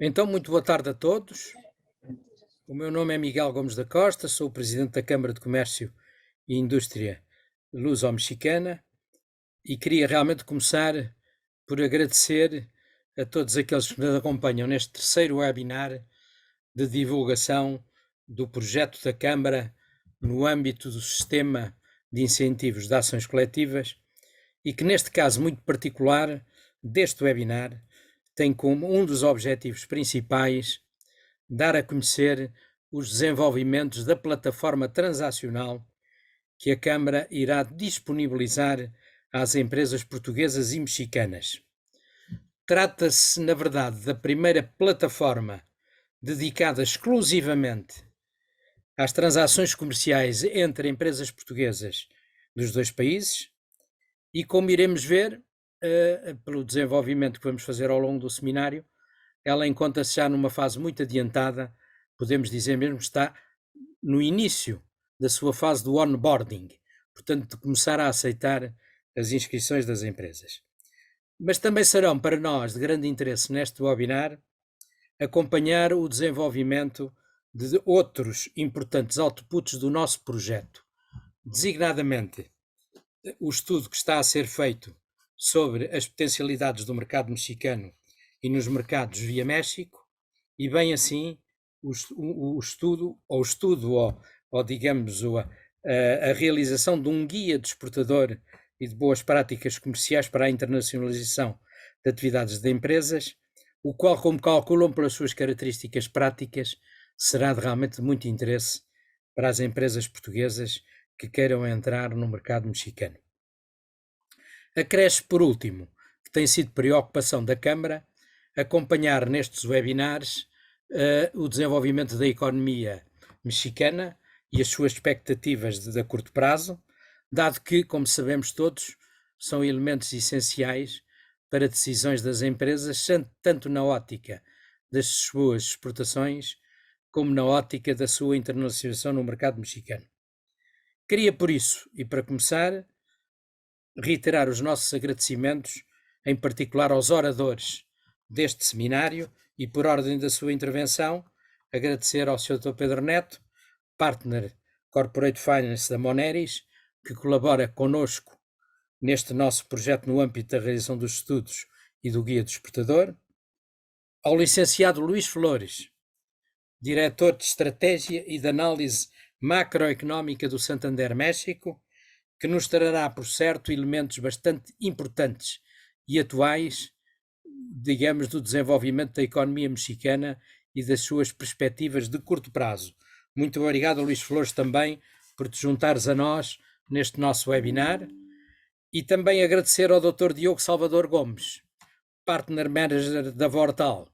Então, muito boa tarde a todos. O meu nome é Miguel Gomes da Costa, sou o presidente da Câmara de Comércio e Indústria Luso-Mexicana e queria realmente começar por agradecer a todos aqueles que nos acompanham neste terceiro webinar de divulgação do projeto da Câmara no âmbito do sistema de incentivos de ações coletivas e que, neste caso muito particular deste webinar, tem como um dos objetivos principais dar a conhecer os desenvolvimentos da plataforma transacional que a Câmara irá disponibilizar às empresas portuguesas e mexicanas. Trata-se, na verdade, da primeira plataforma dedicada exclusivamente às transações comerciais entre empresas portuguesas dos dois países e, como iremos ver, pelo desenvolvimento que vamos fazer ao longo do seminário, ela encontra-se já numa fase muito adiantada, podemos dizer mesmo que está no início da sua fase do onboarding, portanto, de começar a aceitar as inscrições das empresas. Mas também serão para nós de grande interesse neste webinar acompanhar o desenvolvimento de outros importantes outputs do nosso projeto, designadamente o estudo que está a ser feito sobre as potencialidades do mercado mexicano e nos mercados via México, e bem assim o estudo, ou digamos a realização de um guia de exportador e de boas práticas comerciais para a internacionalização de atividades de empresas, o qual, como calculam pelas suas características práticas, será de realmente muito interesse para as empresas portuguesas que queiram entrar no mercado mexicano. Acresce, por último, que tem sido preocupação da Câmara acompanhar nestes webinars o desenvolvimento da economia mexicana e as suas expectativas a curto prazo, dado que, como sabemos todos, são elementos essenciais para decisões das empresas, tanto na ótica das suas exportações, como na ótica da sua internacionalização no mercado mexicano. Queria, por isso, e para começar, reiterar os nossos agradecimentos, em particular aos oradores deste seminário, e por ordem da sua intervenção, agradecer ao Sr. Dr. Pedro Neto, Partner Corporate Finance da Moneris, que colabora conosco neste nosso projeto no âmbito da realização dos estudos e do Guia do Exportador, ao licenciado Luís Flores, Diretor de Estratégia e de Análise Macroeconómica do Santander México, que nos trará, por certo, elementos bastante importantes e atuais, digamos, do desenvolvimento da economia mexicana e das suas perspectivas de curto prazo. Muito obrigado, Luís Flores, também por te juntares a nós neste nosso webinar, e também agradecer ao Dr. Diogo Salvador Gomes, Partner Manager da Vortal,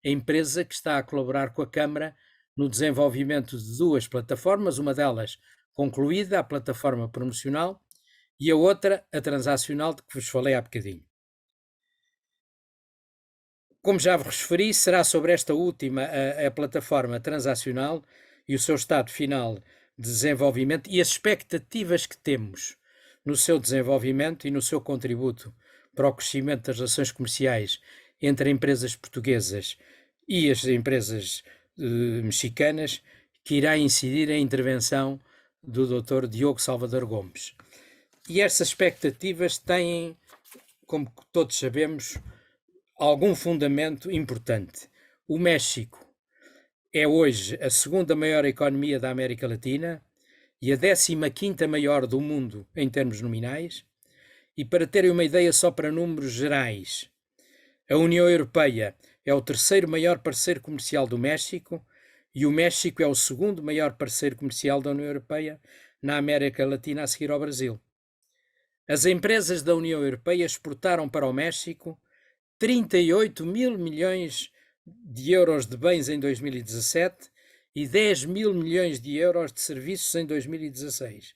a empresa que está a colaborar com a Câmara no desenvolvimento de duas plataformas, uma delas concluída, a plataforma promocional, e a outra, a transacional, de que vos falei há bocadinho. Como já vos referi, será sobre esta última, a plataforma transacional e o seu estado final de desenvolvimento e as expectativas que temos no seu desenvolvimento e no seu contributo para o crescimento das relações comerciais entre empresas portuguesas e as empresas mexicanas, que irá incidir a intervenção do Dr. Diogo Salvador Gomes. E estas expectativas têm, como todos sabemos, algum fundamento importante. O México é hoje a segunda maior economia da América Latina e a 15ª maior do mundo em termos nominais. E para terem uma ideia, só para números gerais, a União Europeia é o terceiro maior parceiro comercial do México e o México é o segundo maior parceiro comercial da União Europeia na América Latina, a seguir ao Brasil. As empresas da União Europeia exportaram para o México 38 mil milhões de euros de bens em 2017 e 10 mil milhões de euros de serviços em 2016.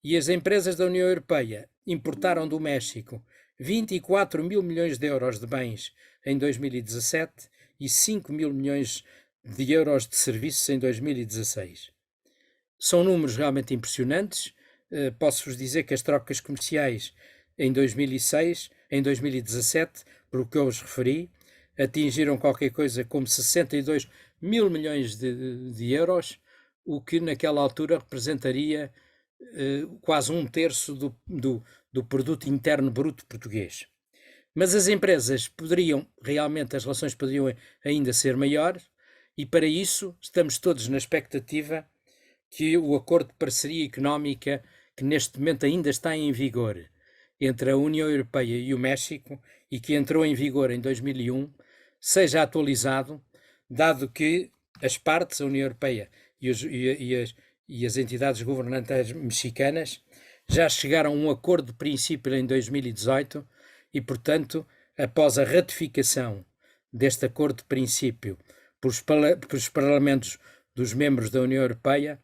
E as empresas da União Europeia importaram do México 24 mil milhões de euros de bens em 2017 e 5 mil milhões de euros de serviços em 2016. São números realmente impressionantes. Posso-vos dizer que as trocas comerciais em 2017, pelo que eu vos referi, atingiram qualquer coisa como 62 mil milhões de euros, o que naquela altura representaria quase um terço do produto interno bruto português. Mas as empresas poderiam, realmente as relações poderiam ainda ser maiores, e para isso estamos todos na expectativa que o acordo de parceria económica, que neste momento ainda está em vigor, entre a União Europeia e o México, e que entrou em vigor em 2001, seja atualizado, dado que as partes, a União Europeia e as entidades governamentais mexicanas, já chegaram a um acordo de princípio em 2018 e, portanto, após a ratificação deste acordo de princípio pelos parlamentos dos membros da União Europeia,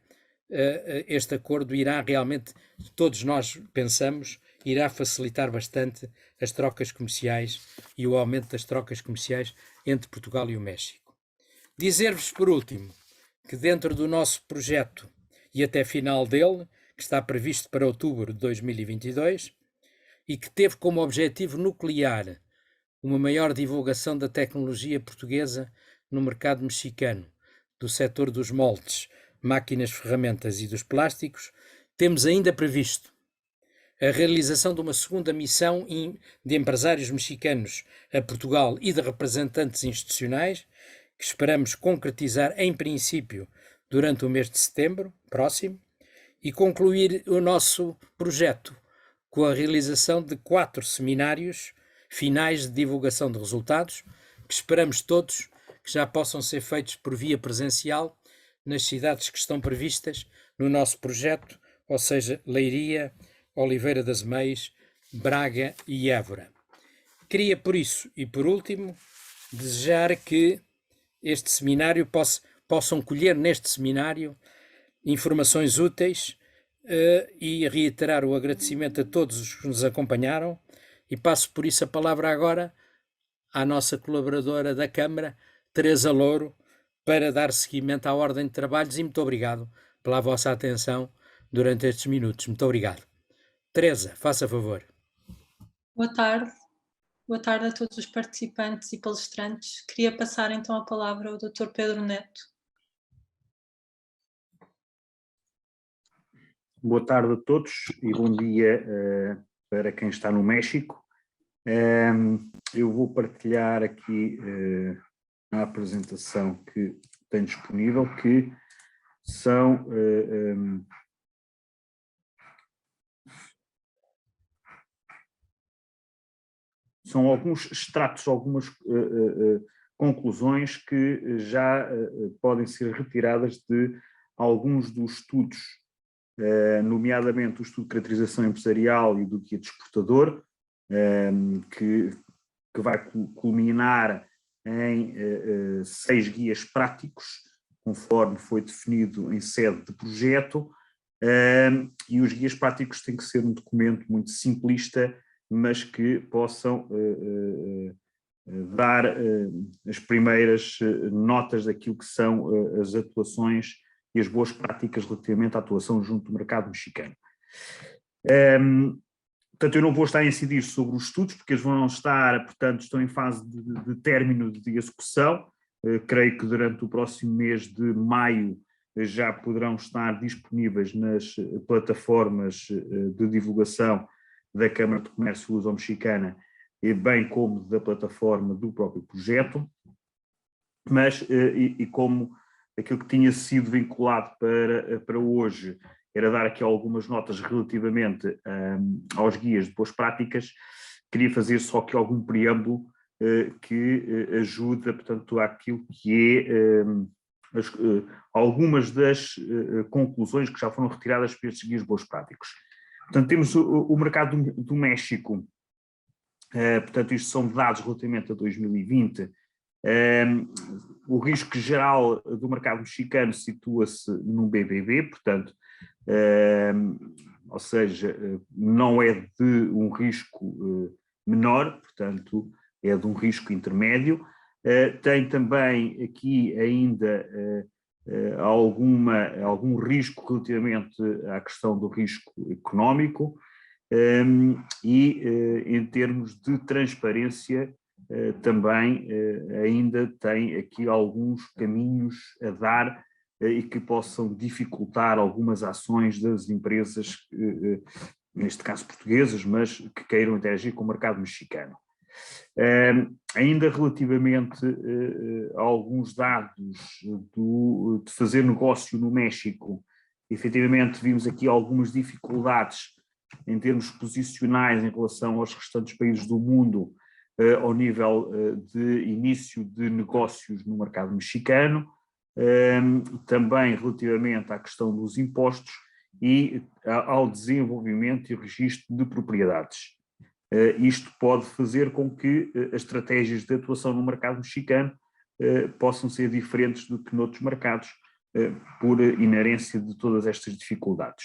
este acordo irá realmente, todos nós pensamos, irá facilitar bastante as trocas comerciais e o aumento das trocas comerciais entre Portugal e o México. Dizer-vos, por último, que dentro do nosso projeto e até final dele, que está previsto para outubro de 2022, e que teve como objetivo nuclear uma maior divulgação da tecnologia portuguesa no mercado mexicano, do setor dos moldes, máquinas, ferramentas e dos plásticos, temos ainda previsto a realização de uma segunda missão de empresários mexicanos a Portugal e de representantes institucionais, que esperamos concretizar em princípio durante o mês de setembro próximo, e concluir o nosso projeto com a realização de 4 seminários finais de divulgação de resultados, que esperamos todos que já possam ser feitos por via presencial nas cidades que estão previstas no nosso projeto, ou seja, Leiria, Oliveira das Meias, Braga e Évora. Queria, por isso, e por último, desejar que este seminário possam colher neste seminário informações úteis e reiterar o agradecimento a todos os que nos acompanharam, e passo por isso a palavra agora à nossa colaboradora da Câmara, Teresa Louro, para dar seguimento à ordem de trabalhos, e muito obrigado pela vossa atenção durante estes minutos. Muito obrigado. Teresa, faça favor. Boa tarde. Boa tarde a todos os participantes e palestrantes. Queria passar então a palavra ao Dr. Pedro Neto. Boa tarde a todos e bom dia para quem está no México. Eu vou partilhar aqui a apresentação que tenho disponível, que são alguns extratos, algumas conclusões que já podem ser retiradas de alguns dos estudos, nomeadamente o estudo de caracterização empresarial e do guia de exportador, que vai culminar em 6 guias práticos, conforme foi definido em sede de projeto, e os guias práticos têm que ser um documento muito simplista, mas que possam dar as primeiras notas daquilo que são as atuações e as boas práticas relativamente à atuação junto do mercado mexicano. Portanto, eu não vou estar a incidir sobre os estudos, porque eles vão estar, portanto, estão em fase de término de execução. Creio que durante o próximo mês de maio já poderão estar disponíveis nas plataformas de divulgação da Câmara de Comércio Luso-Mexicana, bem como da plataforma do próprio projeto, mas, e como aquilo que tinha sido vinculado para hoje era dar aqui algumas notas relativamente aos guias de boas práticas, queria fazer só aqui algum preâmbulo que ajuda, portanto, àquilo que é algumas das conclusões que já foram retiradas por estes guias de boas práticas. Portanto, temos o mercado do México, portanto, isto são dados relativamente a 2020, o risco geral do mercado mexicano situa-se no BBB, portanto, ou seja, não é de um risco menor, portanto, é de um risco intermédio. Tem também aqui ainda algum risco relativamente à questão do risco económico e em termos de transparência também ainda tem aqui alguns caminhos a dar e que possam dificultar algumas ações das empresas, neste caso portuguesas, mas que queiram interagir com o mercado mexicano. Ainda relativamente a alguns dados de fazer negócio no México, efetivamente vimos aqui algumas dificuldades em termos posicionais em relação aos restantes países do mundo, ao nível de início de negócios no mercado mexicano, também relativamente à questão dos impostos e ao desenvolvimento e registro de propriedades. Isto pode fazer com que as estratégias de atuação no mercado mexicano possam ser diferentes do que noutros mercados, por inerência de todas estas dificuldades.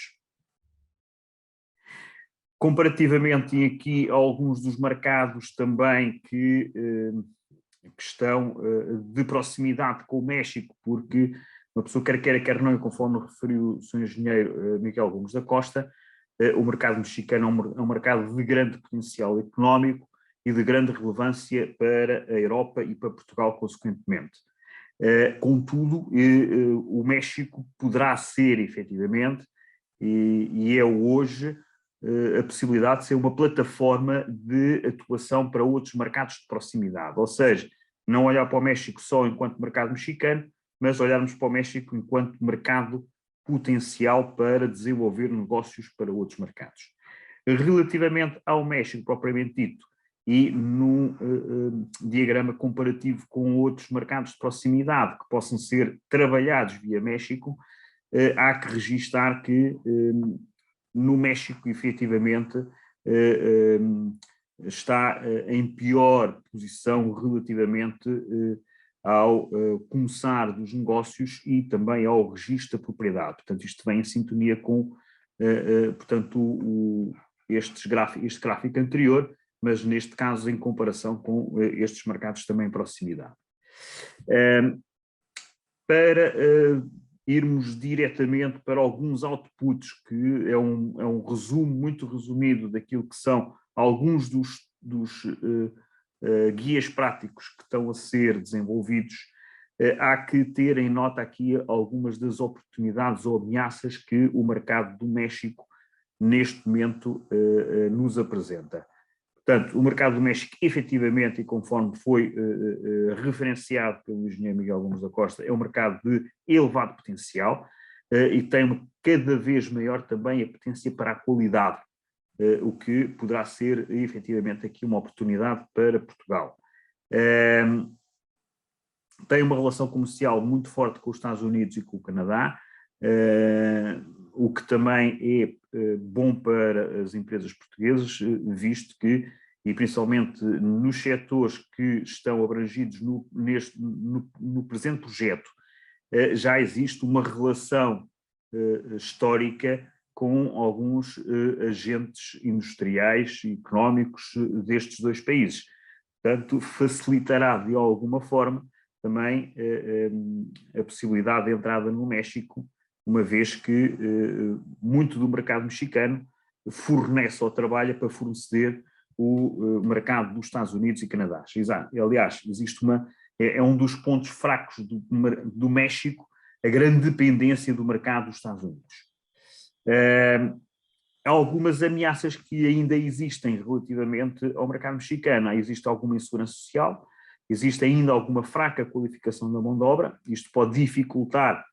Comparativamente, e aqui alguns dos mercados também que estão de proximidade com o México, porque uma pessoa quer queira, quer não, e conforme referiu o Sr. Engenheiro Miguel Gomes da Costa, o mercado mexicano é um mercado de grande potencial económico e de grande relevância para a Europa e para Portugal, consequentemente. Contudo, o México poderá ser, efetivamente, e é hoje, a possibilidade de ser uma plataforma de atuação para outros mercados de proximidade, ou seja, não olhar para o México só enquanto mercado mexicano, mas olharmos para o México enquanto mercado potencial para desenvolver negócios para outros mercados. Relativamente ao México propriamente dito, e no diagrama comparativo com outros mercados de proximidade que possam ser trabalhados via México, há que registar que no México, efetivamente, está em pior posição relativamente ao começar dos negócios e também ao registro da propriedade. Portanto, isto vem em sintonia com portanto, este gráfico anterior, mas neste caso em comparação com estes mercados também em proximidade. Para irmos diretamente para alguns outputs, que é um resumo muito resumido daquilo que são alguns dos guias práticos que estão a ser desenvolvidos, há que ter em nota aqui algumas das oportunidades ou ameaças que o mercado do México neste momento nos apresenta. Portanto, o mercado do México, efetivamente, e conforme foi referenciado pelo engenheiro Miguel Gomes da Costa, é um mercado de elevado potencial e tem cada vez maior também a potência para a qualidade, o que poderá ser, efetivamente, aqui uma oportunidade para Portugal. Tem uma relação comercial muito forte com os Estados Unidos e com o Canadá, o que também é bom para as empresas portuguesas, visto que, e principalmente nos setores que estão abrangidos no presente projeto, já existe uma relação histórica com alguns agentes industriais e económicos destes dois países. Portanto, facilitará de alguma forma também a possibilidade de entrada no México, uma vez que muito do mercado mexicano fornece ou trabalha para fornecer o mercado dos Estados Unidos e Canadá. Aliás, existe é um dos pontos fracos do México, a grande dependência do mercado dos Estados Unidos. Há algumas ameaças que ainda existem relativamente ao mercado mexicano. Existe alguma insegurança social, existe ainda alguma fraca qualificação da mão de obra. Isto pode dificultar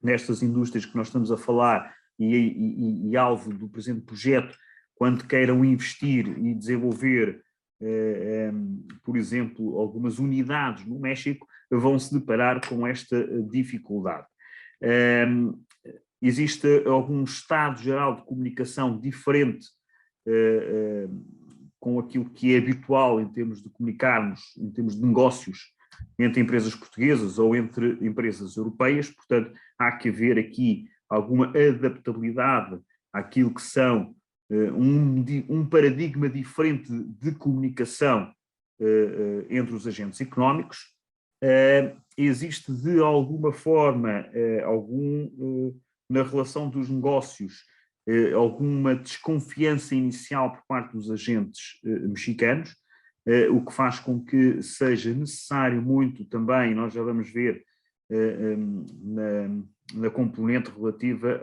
nestas indústrias que nós estamos a falar e alvo do presente projeto, quando queiram investir e desenvolver, por exemplo, algumas unidades no México, vão se deparar com esta dificuldade. Existe algum estado geral de comunicação diferente com aquilo que é habitual em termos de comunicarmos, em termos de negócios, entre empresas portuguesas ou entre empresas europeias. Portanto, há que haver aqui alguma adaptabilidade àquilo que são um paradigma diferente de comunicação entre os agentes económicos. Existe de alguma forma na relação dos negócios alguma desconfiança inicial por parte dos agentes mexicanos, o que faz com que seja necessário muito também, nós já vamos ver na componente relativa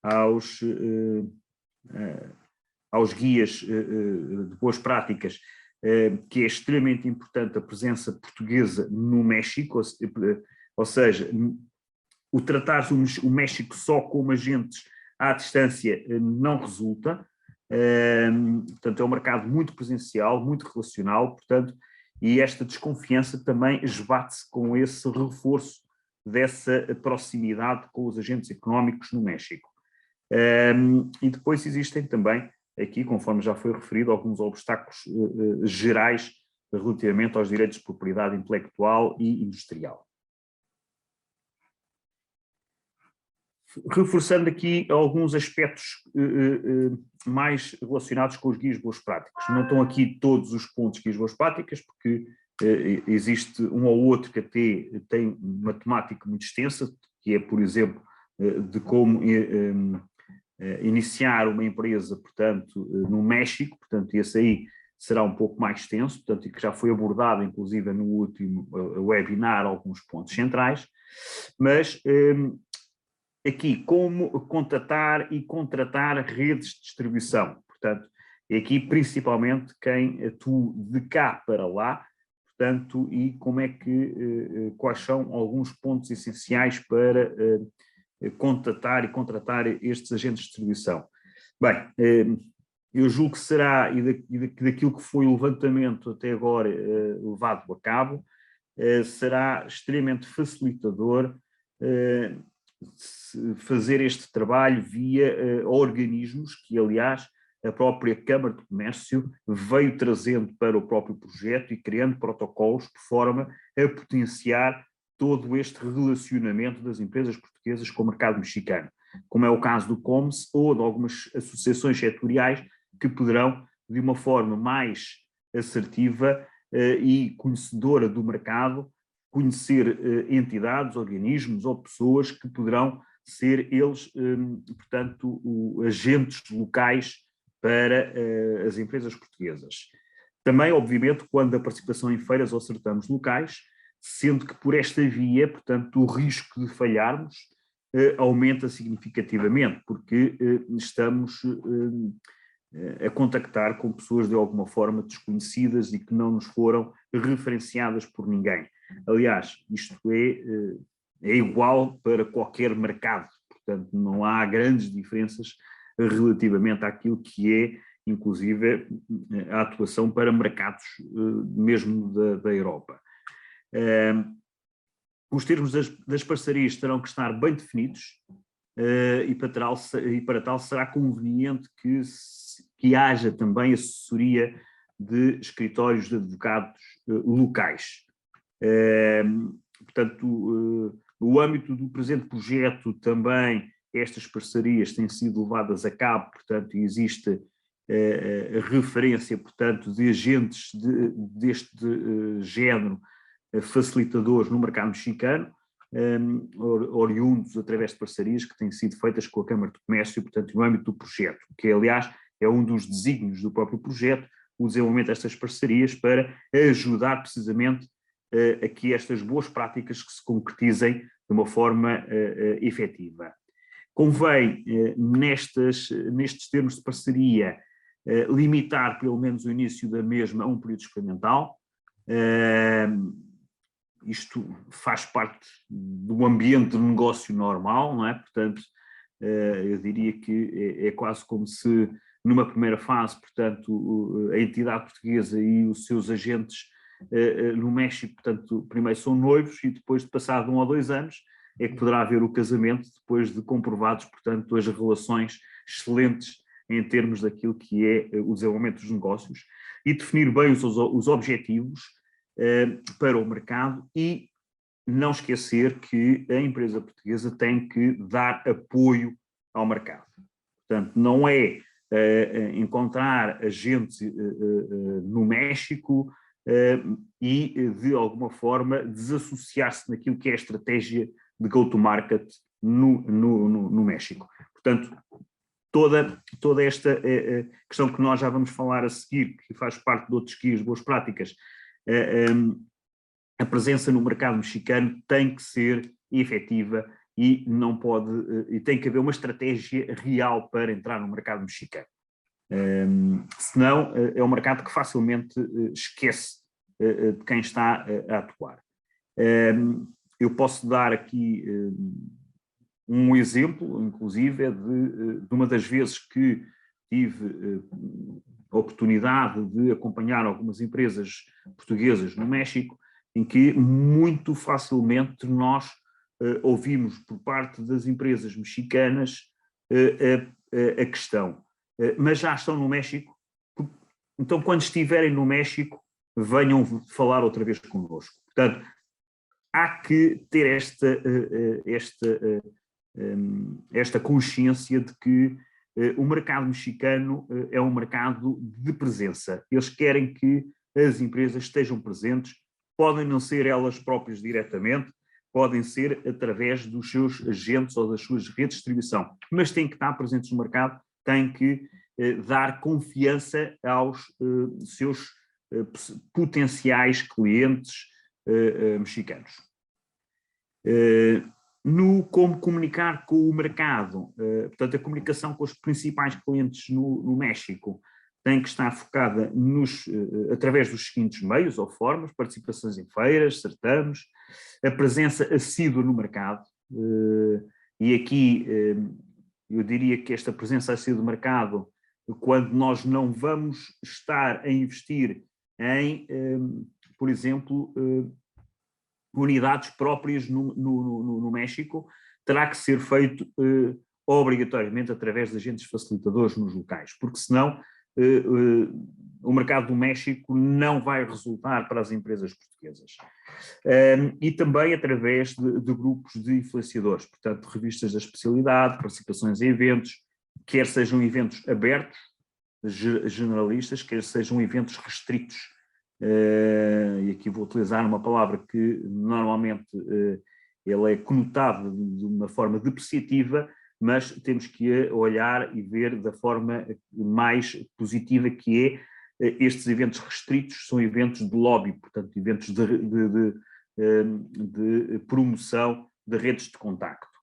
aos guias de boas práticas, que é extremamente importante a presença portuguesa no México, ou seja, o tratar o México só como agentes à distância não resulta. Portanto, é um mercado muito presencial, muito relacional, portanto, e esta desconfiança também esbate-se com esse reforço dessa proximidade com os agentes económicos no México. E depois existem também, aqui, conforme já foi referido, alguns obstáculos gerais relativamente aos direitos de propriedade intelectual e industrial. Reforçando aqui alguns aspectos mais relacionados com os guias de boas práticas. Não estão aqui todos os pontos guias de boas práticas, porque existe um ou outro que até tem uma temática muito extensa, que é, por exemplo, de como iniciar uma empresa, portanto, no México, portanto, esse aí será um pouco mais extenso, portanto, e que já foi abordado, inclusive, no último webinar, alguns pontos centrais, mas aqui, como contatar e contratar redes de distribuição. Portanto, é aqui principalmente quem atua de cá para lá, portanto, e como é que, quais são alguns pontos essenciais para contatar e contratar estes agentes de distribuição. Bem, eu julgo que será, e daquilo que foi o levantamento até agora levado a cabo, será extremamente facilitador fazer este trabalho via organismos que, aliás, a própria Câmara de Comércio veio trazendo para o próprio projeto e criando protocolos de forma a potenciar todo este relacionamento das empresas portuguesas com o mercado mexicano, como é o caso do COMES ou de algumas associações setoriais que poderão, de uma forma mais assertiva e conhecedora do mercado, conhecer entidades, organismos ou pessoas que poderão ser eles, portanto, agentes locais para as empresas portuguesas. Também, obviamente, quando a participação em feiras ou certames locais, sendo que por esta via, portanto, o risco de falharmos aumenta significativamente, porque estamos a contactar com pessoas de alguma forma desconhecidas e que não nos foram referenciadas por ninguém. Aliás, isto é igual para qualquer mercado, portanto, não há grandes diferenças relativamente àquilo que é, inclusive, a atuação para mercados mesmo da Europa. Os termos das parcerias terão que estar bem definidos e para tal será conveniente que haja também assessoria de escritórios de advogados locais. Portanto, no âmbito do presente projeto também estas parcerias têm sido levadas a cabo, portanto, existe a referência, portanto, de agentes deste género facilitadores no mercado mexicano, oriundos através de parcerias que têm sido feitas com a Câmara de Comércio, portanto, no âmbito do projeto, que aliás é um dos desígnios do próprio projeto, o desenvolvimento destas parcerias para ajudar precisamente a que estas boas práticas que se concretizem de uma forma efetiva. Convém, nestes termos de parceria, limitar pelo menos o início da mesma a um período experimental. Isto faz parte do ambiente de negócio normal, não é? Portanto, eu diria que é quase como se numa primeira fase, portanto, a entidade portuguesa e os seus agentes no México, portanto, primeiro são noivos e depois de passado 1 ou 2 anos é que poderá haver o casamento, depois de comprovados, portanto, as relações excelentes em termos daquilo que é o desenvolvimento dos negócios e definir bem os objetivos para o mercado e não esquecer que a empresa portuguesa tem que dar apoio ao mercado. Portanto, não é encontrar agentes no México e, de alguma forma, desassociar-se daquilo que é a estratégia de go-to-market no México. Portanto, toda esta questão que nós já vamos falar a seguir, que faz parte de outros guias de boas práticas, a presença no mercado mexicano tem que ser efetiva e não pode, e tem que haver uma estratégia real para entrar no mercado mexicano. Senão é um mercado que facilmente esquece de quem está a atuar. Eu posso dar aqui um exemplo, inclusive, de uma das vezes que tive a oportunidade de acompanhar algumas empresas portuguesas no México, em que muito facilmente nós ouvimos por parte das empresas mexicanas a questão, mas já estão no México, então quando estiverem no México venham falar outra vez connosco. Portanto, há que ter esta consciência de que o mercado mexicano é um mercado de presença. Eles querem que as empresas estejam presentes, podem não ser elas próprias diretamente, podem ser através dos seus agentes ou das suas redes de distribuição, mas têm que estar presentes no mercado, têm que dar confiança aos seus potenciais clientes mexicanos. Como comunicar com o mercado, portanto, a comunicação com os principais clientes no México tem que estar focada através dos seguintes meios ou formas: participações em feiras, certames, a presença assídua no mercado, e aqui eu diria que esta presença assídua no mercado, quando nós não vamos estar a investir em, por exemplo, unidades próprias no México, terá que ser feito obrigatoriamente através de agentes facilitadores nos locais, porque senão o mercado do México não vai resultar para as empresas portuguesas. E também através de grupos de influenciadores, portanto, revistas da especialidade, participações em eventos, quer sejam eventos abertos, generalistas, quer sejam eventos restritos. E aqui vou utilizar uma palavra que normalmente ela é conotada de uma forma depreciativa, mas temos que olhar e ver da forma mais positiva, que é estes eventos restritos são eventos de lobby, portanto eventos de promoção de redes de contacto.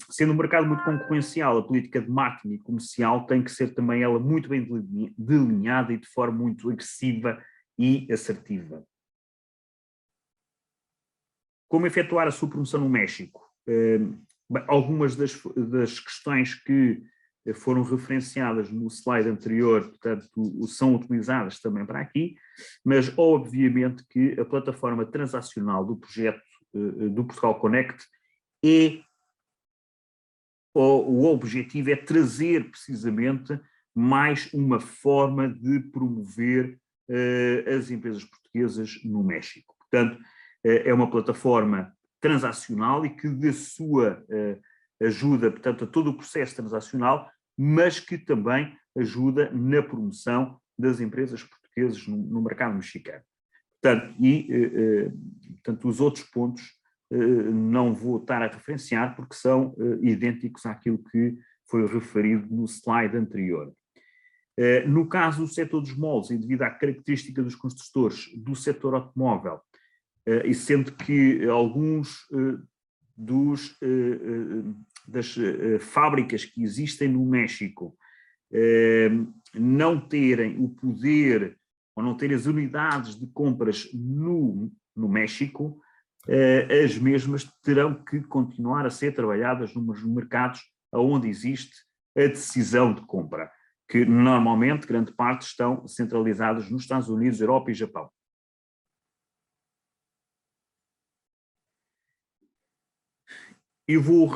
Sendo um mercado muito concorrencial, a política de marketing comercial tem que ser também ela muito bem delineada e de forma muito agressiva e assertiva. Como efetuar a sua promoção no México? Algumas das questões que foram referenciadas no slide anterior, portanto, são utilizadas também para aqui, mas obviamente que a plataforma transacional do projeto do Portugal Connect o objetivo é trazer precisamente mais uma forma de promover as empresas portuguesas no México. Portanto, é uma plataforma transacional e que dê sua ajuda, portanto, a todo o processo transacional, mas que também ajuda na promoção das empresas portuguesas no mercado mexicano. Portanto, os outros pontos não vou estar a referenciar porque são idênticos àquilo que foi referido no slide anterior. No caso do setor dos moldes, e devido à característica dos construtores do setor automóvel, e sendo que alguns das fábricas que existem no México não terem o poder ou não terem as unidades de compras no México, as mesmas terão que continuar a ser trabalhadas nos mercados onde existe a decisão de compra, que normalmente, grande parte, estão centralizadas nos Estados Unidos, Europa e Japão. Eu vou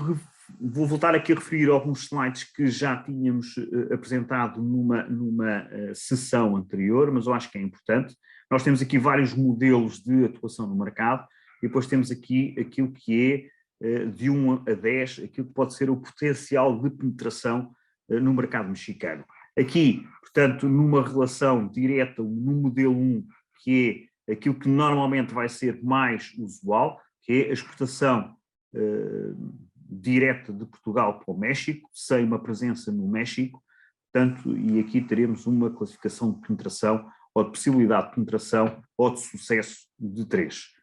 voltar aqui a referir alguns slides que já tínhamos apresentado numa sessão anterior, mas eu acho que é importante. Nós temos aqui vários modelos de atuação no mercado e depois temos aqui aquilo que é de 1 a 10, aquilo que pode ser o potencial de penetração no mercado mexicano. Aqui, portanto, numa relação direta, no modelo 1, que é aquilo que normalmente vai ser mais usual, que é a exportação direta de Portugal para o México, sem uma presença no México, portanto, e aqui teremos uma classificação de penetração, ou de possibilidade de penetração, ou de sucesso de 3.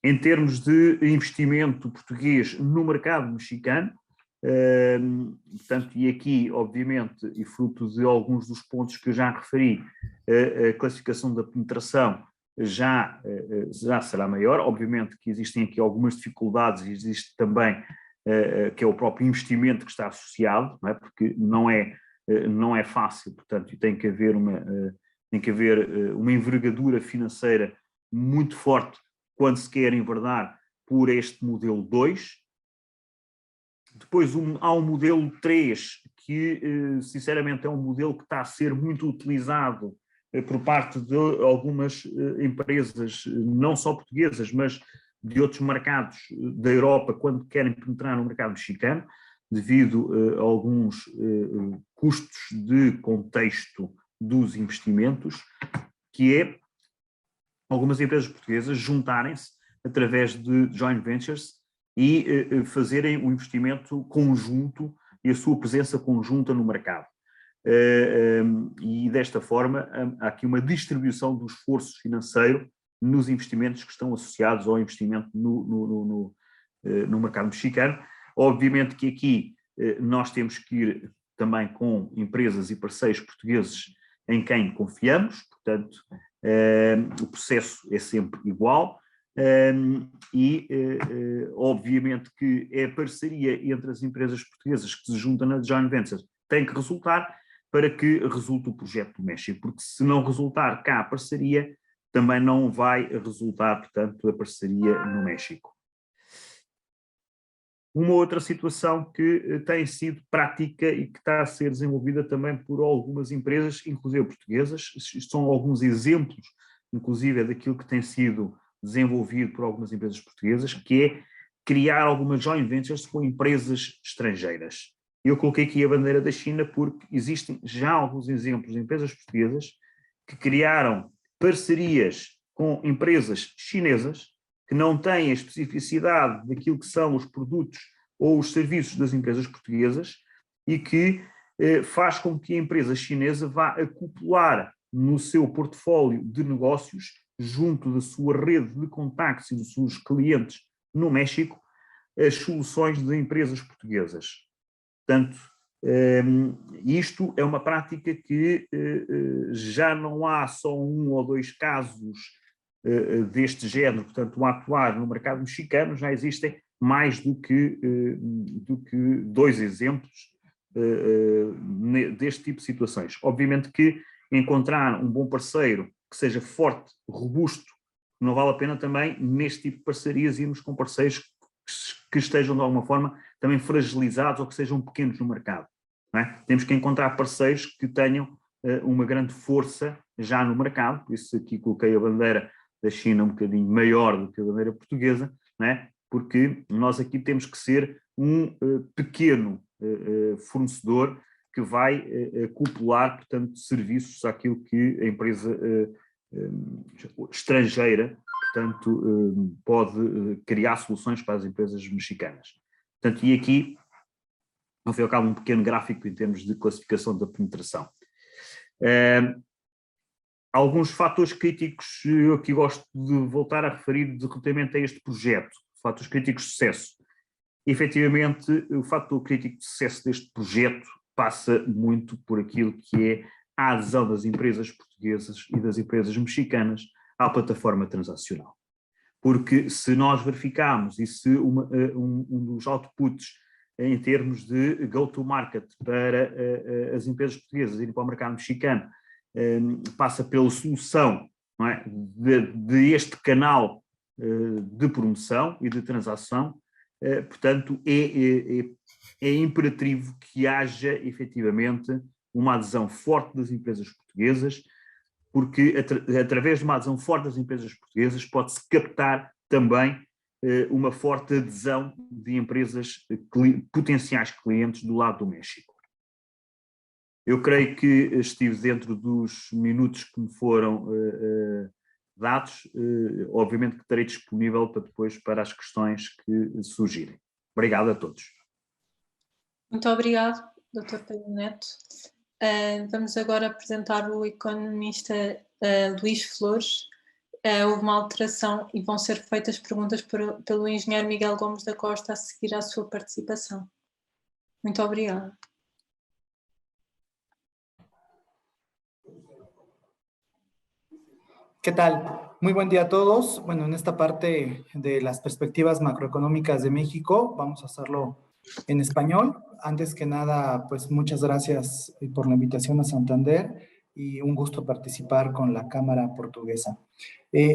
Em termos de investimento português no mercado mexicano, portanto, e aqui, obviamente, e fruto de alguns dos pontos que eu já referi, a classificação da penetração já será maior. Obviamente que existem aqui algumas dificuldades, e existe também que é o próprio investimento que está associado, não é? Porque não é fácil, portanto, e tem que haver uma envergadura financeira muito forte quando se quer enverdar por este modelo 2. Depois há um modelo 3, que sinceramente é um modelo que está a ser muito utilizado por parte de algumas empresas, não só portuguesas, mas de outros mercados da Europa, quando querem penetrar no mercado mexicano, devido a alguns custos de contexto dos investimentos, que é algumas empresas portuguesas juntarem-se através de joint ventures e fazerem um investimento conjunto e a sua presença conjunta no mercado. E desta forma há aqui uma distribuição do esforço financeiro nos investimentos que estão associados ao investimento no mercado mexicano. Obviamente que aqui nós temos que ir também com empresas e parceiros portugueses em quem confiamos, portanto o processo é sempre igual. Obviamente que é a parceria entre as empresas portuguesas que se juntam na joint venture tem que resultar para que resulte o projeto do México, porque se não resultar cá a parceria, também não vai resultar, portanto, a parceria no México. Uma outra situação que tem sido prática e que está a ser desenvolvida também por algumas empresas, inclusive portuguesas, são alguns exemplos, inclusive, daquilo que tem sido desenvolvido por algumas empresas portuguesas, que é criar algumas joint ventures com empresas estrangeiras. Eu coloquei aqui a bandeira da China porque existem já alguns exemplos de empresas portuguesas que criaram parcerias com empresas chinesas que não têm a especificidade daquilo que são os produtos ou os serviços das empresas portuguesas e que faz com que a empresa chinesa vá acoplar no seu portfólio de negócios, junto da sua rede de contactos e dos seus clientes no México, as soluções de empresas portuguesas. Portanto, isto é uma prática que já não há só 1 ou 2 casos deste género, portanto, a atuar no mercado mexicano, já existem mais do que 2 exemplos deste tipo de situações. Obviamente que encontrar um bom parceiro que seja forte, robusto, não vale a pena também, neste tipo de parcerias, irmos com parceiros que estejam de alguma forma também fragilizados ou que sejam pequenos no mercado. Não é? Temos que encontrar parceiros que tenham uma grande força já no mercado, por isso aqui coloquei a bandeira da China um bocadinho maior do que a bandeira portuguesa, não é? Porque nós aqui temos que ser um pequeno fornecedor que vai acoplar, portanto, serviços àquilo que a empresa estrangeira, portanto, pode criar soluções para as empresas mexicanas. Portanto, e aqui, ao fim e ao cabo, um pequeno gráfico em termos de classificação da penetração. Alguns fatores críticos eu aqui gosto de voltar a referir relativamente a este projeto, fatores críticos de sucesso. Efetivamente, o fator crítico de sucesso deste projeto passa muito por aquilo que é a adesão das empresas portuguesas e das empresas mexicanas à plataforma transacional. Porque se nós verificarmos e se um dos outputs em termos de go-to-market para as empresas portuguesas irem para o mercado mexicano passa pela solução, não é, de este canal de promoção e de transação, portanto é imperativo que haja efetivamente uma adesão forte das empresas portuguesas, porque através de uma adesão forte das empresas portuguesas pode-se captar também uma forte adesão de empresas, potenciais clientes do lado do México. Eu creio que estive dentro dos minutos que me foram dados, obviamente que estarei disponível para depois para as questões que surgirem. Obrigado a todos. Muito obrigado, Dr. Pedro Neto. Vamos agora apresentar o economista Luís Flores. Houve uma alteração e vão ser feitas perguntas pelo engenheiro Miguel Gomes da Costa a seguir à sua participação. Muito obrigada. ¿Qué tal? Muy buen día a todos. Bueno, en esta parte de las perspectivas macroeconómicas de México, vamos a hacerlo en español. Antes que nada, pues muchas gracias por la invitación a Santander y un gusto participar con la Cámara Portuguesa.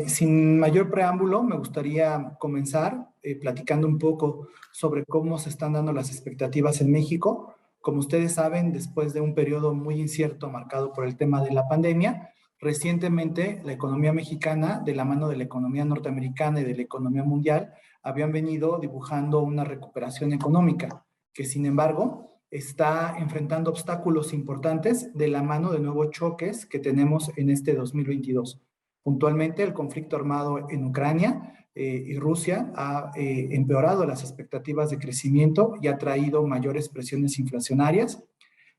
Sin mayor preámbulo, me gustaría comenzar platicando un poco sobre cómo se están dando las expectativas en México. Como ustedes saben, después de un periodo muy incierto marcado por el tema de la pandemia, recientemente la economía mexicana, de la mano de la economía norteamericana y de la economía mundial, habían venido dibujando una recuperación económica, que sin embargo está enfrentando obstáculos importantes de la mano de nuevos choques que tenemos en este 2022. Puntualmente, el conflicto armado en Ucrania y Rusia ha empeorado las expectativas de crecimiento y ha traído mayores presiones inflacionarias.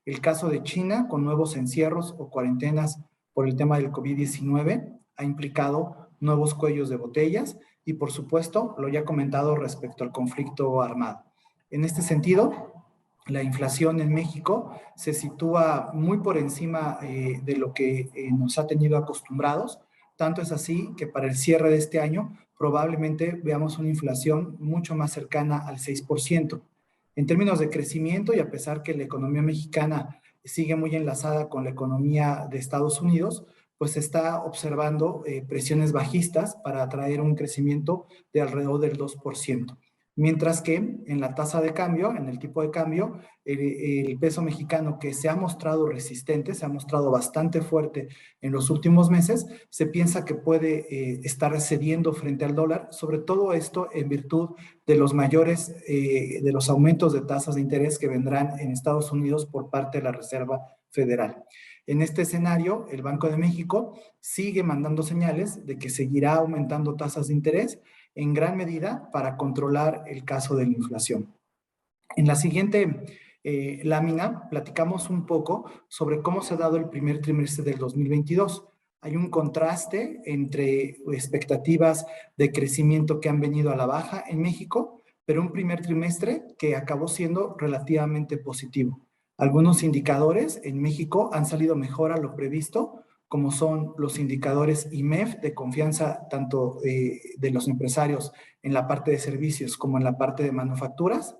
El caso de China, con nuevos encierros o cuarentenas por el tema del COVID-19, ha implicado nuevos cuellos de botellas y, por supuesto, lo ya comentado respecto al conflicto armado. En este sentido, la inflación en México se sitúa muy por encima de lo que nos ha tenido acostumbrados. Tanto es así que para el cierre de este año probablemente veamos una inflación mucho más cercana al 6%. En términos de crecimiento, y a pesar que la economía mexicana sigue muy enlazada con la economía de Estados Unidos, pues se está observando presiones bajistas para atraer un crecimiento de alrededor del 2%. Mientras que en la tasa de cambio, en el tipo de cambio, el peso mexicano, que se ha mostrado resistente, se ha mostrado bastante fuerte en los últimos meses, se piensa que puede estar cediendo frente al dólar, sobre todo esto en virtud de los mayores, de los aumentos de tasas de interés que vendrán en Estados Unidos por parte de la Reserva Federal. En este escenario, el Banco de México sigue mandando señales de que seguirá aumentando tasas de interés, en gran medida para controlar el caso de la inflación. En la siguiente lámina platicamos un poco sobre cómo se ha dado el primer trimestre del 2022. Hay un contraste entre expectativas de crecimiento que han venido a la baja en México, pero un primer trimestre que acabó siendo relativamente positivo. Algunos indicadores en México han salido mejor a lo previsto, como son los indicadores IMEF de confianza tanto de los empresarios en la parte de servicios como en la parte de manufacturas.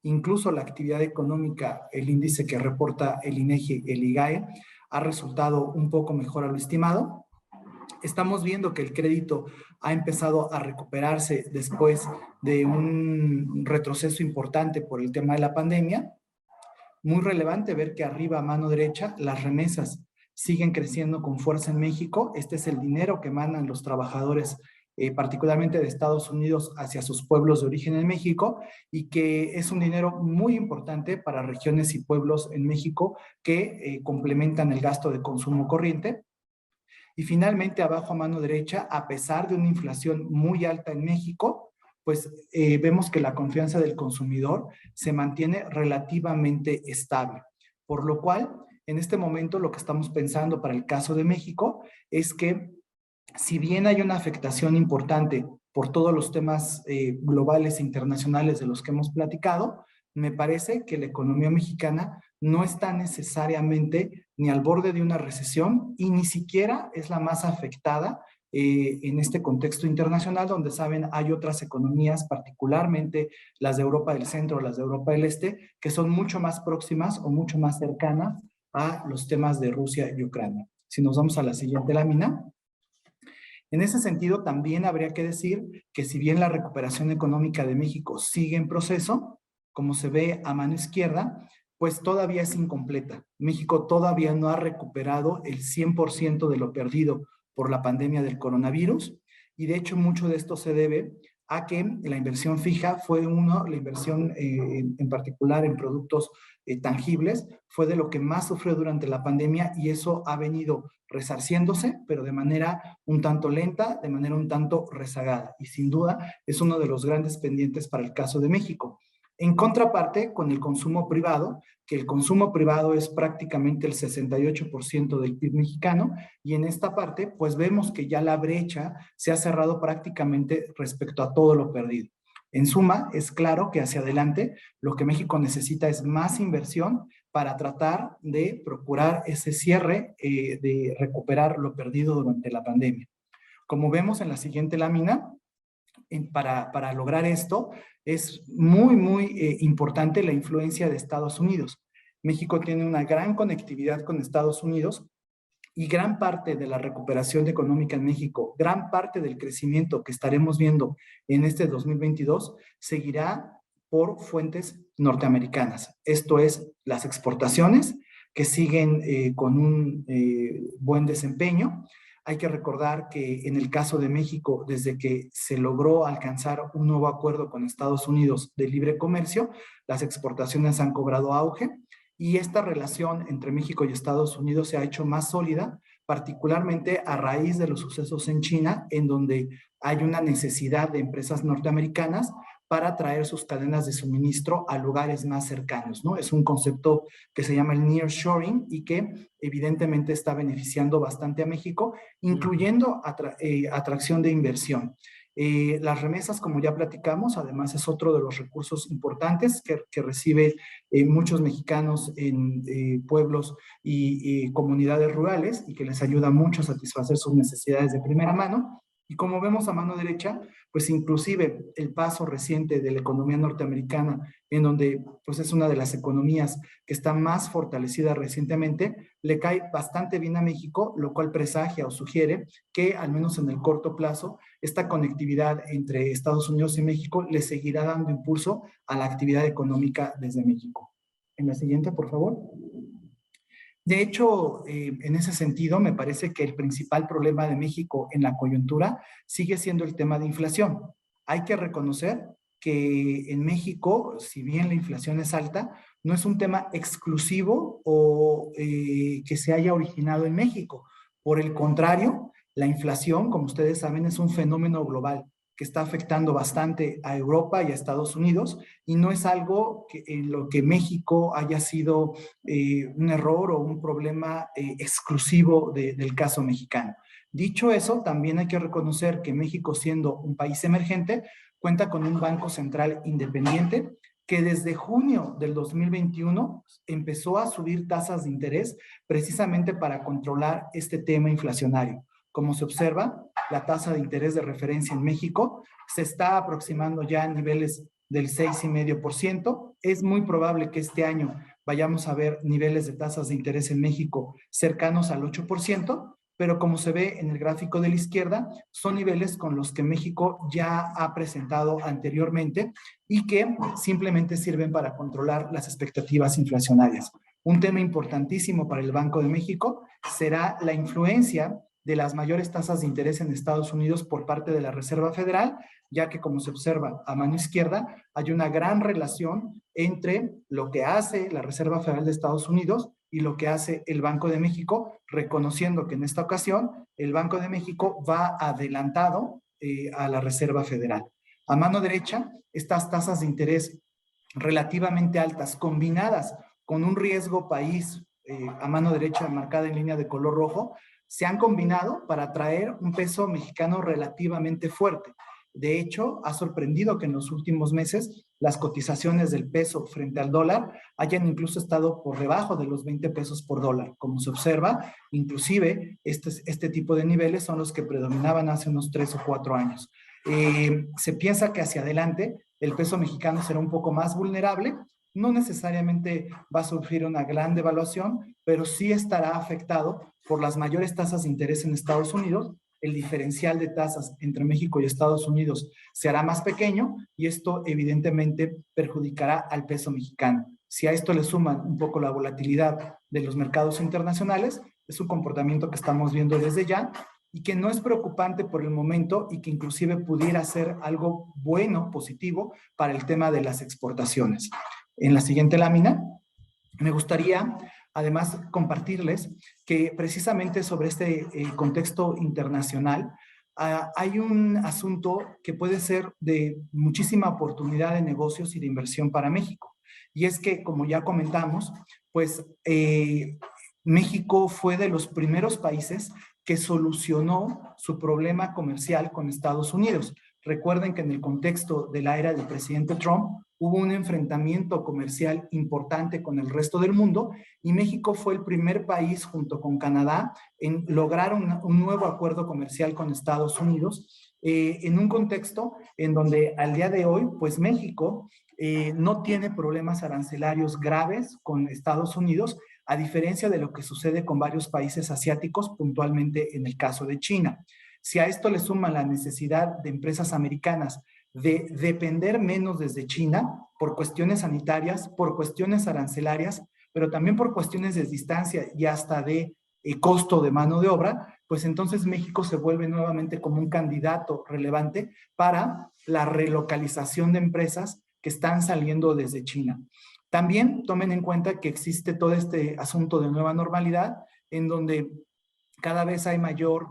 Incluso la actividad económica, el índice que reporta el INEGI, el IGAE, ha resultado un poco mejor a lo estimado. Estamos viendo que el crédito ha empezado a recuperarse después de un retroceso importante por el tema de la pandemia. Muy relevante ver que arriba a mano derecha las remesas siguen creciendo con fuerza en México. Este es el dinero que mandan los trabajadores, particularmente de Estados Unidos, hacia sus pueblos de origen en México, y que es un dinero muy importante para regiones y pueblos en México que complementan el gasto de consumo corriente. Y finalmente, abajo a mano derecha, a pesar de una inflación muy alta en México, pues vemos que la confianza del consumidor se mantiene relativamente estable, por lo cual en este momento lo que estamos pensando para el caso de México es que si bien hay una afectación importante por todos los temas globales e internacionales de los que hemos platicado, me parece que la economía mexicana no está necesariamente ni al borde de una recesión y ni siquiera es la más afectada en este contexto internacional, donde saben hay otras economías, particularmente las de Europa del Centro o las de Europa del Este, que son mucho más próximas o mucho más cercanas a los temas de Rusia y Ucrania. Si nos vamos a la siguiente lámina. En ese sentido, también habría que decir que si bien la recuperación económica de México sigue en proceso, como se ve a mano izquierda, pues todavía es incompleta. México todavía no ha recuperado el 100% de lo perdido por la pandemia del coronavirus, y de hecho mucho de esto se debe a que la inversión fija fue la inversión en particular en productos tangibles, fue de lo que más sufrió durante la pandemia, y eso ha venido resarciéndose, pero de manera un tanto lenta, de manera un tanto rezagada, y sin duda es uno de los grandes pendientes para el caso de México. En contraparte, con el consumo privado, que el consumo privado es prácticamente el 68% del PIB mexicano, y en esta parte, pues vemos que ya la brecha se ha cerrado prácticamente respecto a todo lo perdido. En suma, es claro que hacia adelante lo que México necesita es más inversión para tratar de procurar ese cierre, de recuperar lo perdido durante la pandemia. Como vemos en la siguiente lámina, para lograr esto es muy importante la influencia de Estados Unidos. México tiene una gran conectividad con Estados Unidos y gran parte de la recuperación económica en México, gran parte del crecimiento que estaremos viendo en este 2022 seguirá por fuentes norteamericanas. Esto es las exportaciones que siguen con un buen desempeño. Hay que recordar que en el caso de México, desde que se logró alcanzar un nuevo acuerdo con Estados Unidos de libre comercio, las exportaciones han cobrado auge y esta relación entre México y Estados Unidos se ha hecho más sólida, particularmente a raíz de los sucesos en China, en donde hay una necesidad de empresas norteamericanas para traer sus cadenas de suministro a lugares más cercanos, ¿no? Es un concepto que se llama el nearshoring y que evidentemente está beneficiando bastante a México, incluyendo atracción de inversión. Las remesas, como ya platicamos, además es otro de los recursos importantes que recibe muchos mexicanos en pueblos y comunidades rurales y que les ayuda mucho a satisfacer sus necesidades de primera mano. Y como vemos a mano derecha, pues inclusive el paso reciente de la economía norteamericana, en donde pues es una de las economías que está más fortalecida recientemente, le cae bastante bien a México, lo cual presagia o sugiere que al menos en el corto plazo, esta conectividad entre Estados Unidos y México le seguirá dando impulso a la actividad económica desde México. En la siguiente, por favor. De hecho, en ese sentido, me parece que el principal problema de México en la coyuntura sigue siendo el tema de inflación. Hay que reconocer que en México, si bien la inflación es alta, no es un tema exclusivo o que se haya originado en México. Por el contrario, la inflación, como ustedes saben, es un fenómeno global que está afectando bastante a Europa y a Estados Unidos, y no es algo en lo que México haya sido un error o un problema exclusivo del caso mexicano. Dicho eso, también hay que reconocer que México, siendo un país emergente, cuenta con un banco central independiente que desde junio del 2021 empezó a subir tasas de interés precisamente para controlar este tema inflacionario. Como se observa, la tasa de interés de referencia en México se está aproximando ya a niveles del 6,5%. Es muy probable que este año vayamos a ver niveles de tasas de interés en México cercanos al 8%, pero como se ve en el gráfico de la izquierda, son niveles con los que México ya ha presentado anteriormente y que simplemente sirven para controlar las expectativas inflacionarias. Un tema importantísimo para el Banco de México será la influencia de las mayores tasas de interés en Estados Unidos por parte de la Reserva Federal, ya que, como se observa a mano izquierda, hay una gran relación entre lo que hace la Reserva Federal de Estados Unidos y lo que hace el Banco de México, reconociendo que en esta ocasión el Banco de México va adelantado a la Reserva Federal. A mano derecha, estas tasas de interés relativamente altas, combinadas con un riesgo país a mano derecha marcada en línea de color rojo, se han combinado para traer un peso mexicano relativamente fuerte. De hecho, ha sorprendido que en los últimos meses las cotizaciones del peso frente al dólar hayan incluso estado por debajo de los 20 pesos por dólar. Como se observa, inclusive este tipo de niveles son los que predominaban hace unos 3 o 4 años. Se piensa que hacia adelante el peso mexicano será un poco más vulnerable. No necesariamente va a sufrir una gran devaluación, pero sí estará afectado por las mayores tasas de interés en Estados Unidos. El diferencial de tasas entre México y Estados Unidos se hará más pequeño y esto evidentemente perjudicará al peso mexicano. Si a esto le suman un poco la volatilidad de los mercados internacionales, es un comportamiento que estamos viendo desde ya y que no es preocupante por el momento y que inclusive pudiera ser algo bueno, positivo, para el tema de las exportaciones. En la siguiente lámina, me gustaría además compartirles que precisamente sobre este contexto internacional, hay un asunto que puede ser de muchísima oportunidad de negocios y de inversión para México. Y es que, como ya comentamos, pues México fue de los primeros países que solucionó su problema comercial con Estados Unidos. Recuerden que en el contexto de la era del presidente Trump hubo un enfrentamiento comercial importante con el resto del mundo y México fue el primer país junto con Canadá en lograr un nuevo acuerdo comercial con Estados Unidos en un contexto en donde al día de hoy, pues México no tiene problemas arancelarios graves con Estados Unidos, a diferencia de lo que sucede con varios países asiáticos, puntualmente en el caso de China. Si a esto le suma la necesidad de empresas americanas de depender menos desde China por cuestiones sanitarias, por cuestiones arancelarias, pero también por cuestiones de distancia y hasta de costo de mano de obra, pues entonces México se vuelve nuevamente como un candidato relevante para la relocalización de empresas que están saliendo desde China. También tomen en cuenta que existe todo este asunto de nueva normalidad, en donde cada vez hay mayor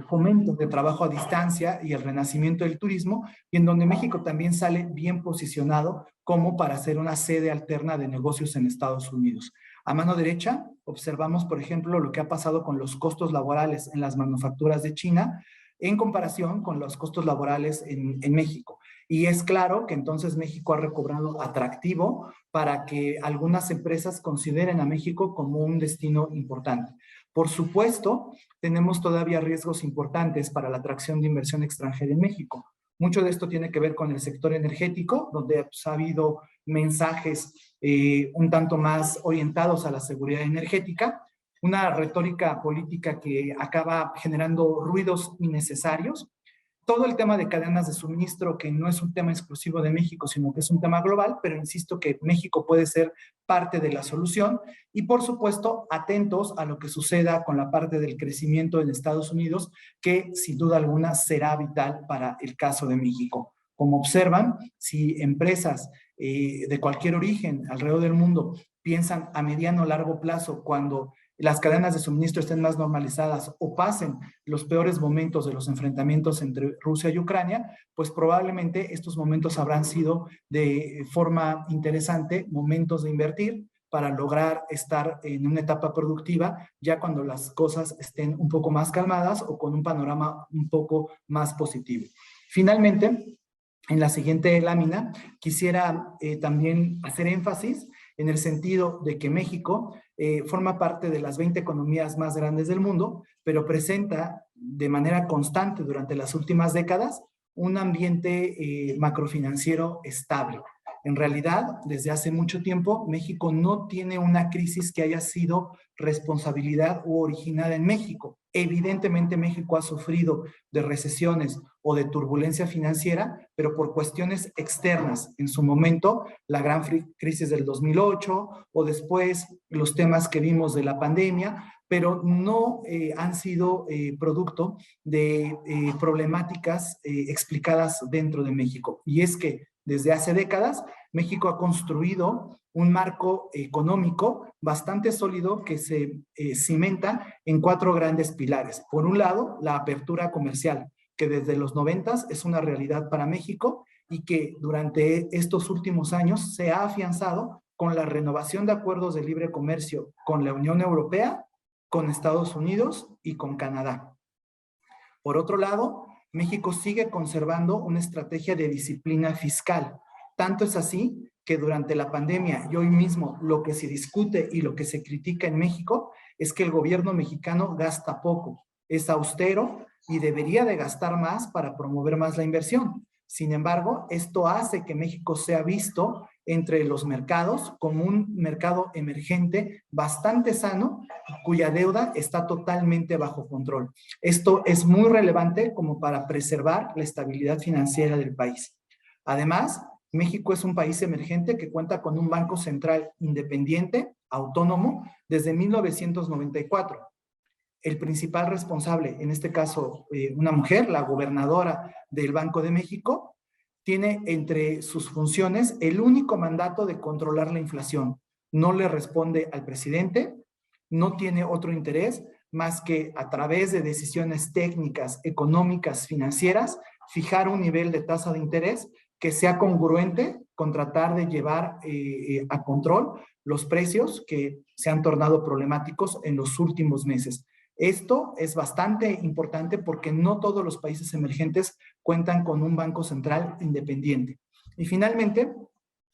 fomento de trabajo a distancia y el renacimiento del turismo, y en donde México también sale bien posicionado como para ser una sede alterna de negocios en Estados Unidos. A mano derecha observamos, por ejemplo, lo que ha pasado con los costos laborales en las manufacturas de China en comparación con los costos laborales en México. Y es claro que entonces México ha recobrado atractivo para que algunas empresas consideren a México como un destino importante. Por supuesto, tenemos todavía riesgos importantes para la atracción de inversión extranjera en México. Mucho de esto tiene que ver con el sector energético, donde pues, ha habido mensajes un tanto más orientados a la seguridad energética, una retórica política que acaba generando ruidos innecesarios. Todo el tema de cadenas de suministro, que no es un tema exclusivo de México, sino que es un tema global, pero insisto que México puede ser parte de la solución. Y por supuesto, atentos a lo que suceda con la parte del crecimiento en Estados Unidos, que sin duda alguna será vital para el caso de México. Como observan, si empresas de cualquier origen alrededor del mundo piensan a mediano o largo plazo cuando las cadenas de suministro estén más normalizadas o pasen los peores momentos de los enfrentamientos entre Rusia y Ucrania, pues probablemente estos momentos habrán sido de forma interesante momentos de invertir para lograr estar en una etapa productiva ya cuando las cosas estén un poco más calmadas o con un panorama un poco más positivo. Finalmente, en la siguiente lámina, quisiera también hacer énfasis en el sentido de que México forma parte de las 20 economías más grandes del mundo, pero presenta de manera constante durante las últimas décadas un ambiente macrofinanciero estable. En realidad, desde hace mucho tiempo, México no tiene una crisis que haya sido responsabilidad u originada en México. Evidentemente, México ha sufrido de recesiones o de turbulencia financiera, pero por cuestiones externas. En su momento, la gran crisis del 2008 o después los temas que vimos de la pandemia, pero no han sido producto de problemáticas explicadas dentro de México. Y es que desde hace décadas, México ha construido un marco económico bastante sólido que se cimenta en 4 grandes pilares. Por un lado, la apertura comercial, que desde los 90s es una realidad para México y que durante estos últimos años se ha afianzado con la renovación de acuerdos de libre comercio con la Unión Europea, con Estados Unidos y con Canadá. Por otro lado, México sigue conservando una estrategia de disciplina fiscal. Tanto es así que durante la pandemia y hoy mismo lo que se discute y lo que se critica en México es que el gobierno mexicano gasta poco, es austero y debería de gastar más para promover más la inversión. Sin embargo, esto hace que México sea visto entre los mercados como un mercado emergente bastante sano, cuya deuda está totalmente bajo control. Esto es muy relevante como para preservar la estabilidad financiera del país. Además, México es un país emergente que cuenta con un banco central independiente, autónomo, desde 1994. El principal responsable, en este caso una mujer, la gobernadora del Banco de México, tiene entre sus funciones el único mandato de controlar la inflación. No le responde al presidente, no tiene otro interés más que a través de decisiones técnicas, económicas, financieras, fijar un nivel de tasa de interés que sea congruente con tratar de llevar a control los precios que se han tornado problemáticos en los últimos meses. Esto es bastante importante porque no todos los países emergentes cuentan con un banco central independiente. Y finalmente,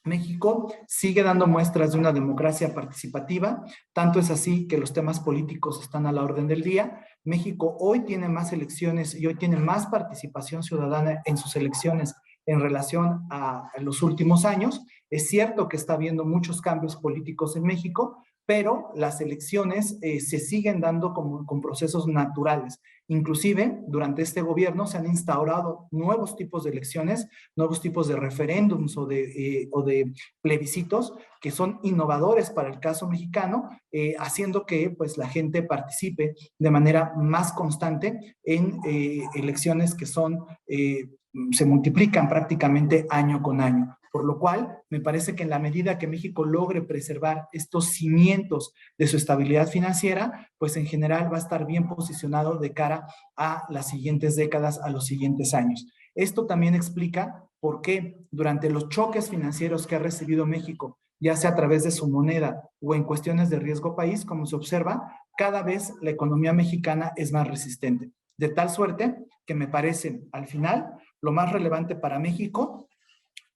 México sigue dando muestras de una democracia participativa, tanto es así que los temas políticos están a la orden del día. México hoy tiene más elecciones y hoy tiene más participación ciudadana en sus elecciones en relación a los últimos años. Es cierto que está habiendo muchos cambios políticos en México, pero las elecciones se siguen dando con procesos naturales. Inclusive, durante este gobierno se han instaurado nuevos tipos de elecciones, nuevos tipos de referéndums o de plebiscitos que son innovadores para el caso mexicano, haciendo que pues, la gente participe de manera más constante en elecciones que se multiplican prácticamente año con año. Por lo cual, me parece que en la medida que México logre preservar estos cimientos de su estabilidad financiera, pues en general va a estar bien posicionado de cara a las siguientes décadas, a los siguientes años. Esto también explica por qué durante los choques financieros que ha recibido México, ya sea a través de su moneda o en cuestiones de riesgo país, como se observa, cada vez la economía mexicana es más resistente. De tal suerte que me parece, al final, lo más relevante para México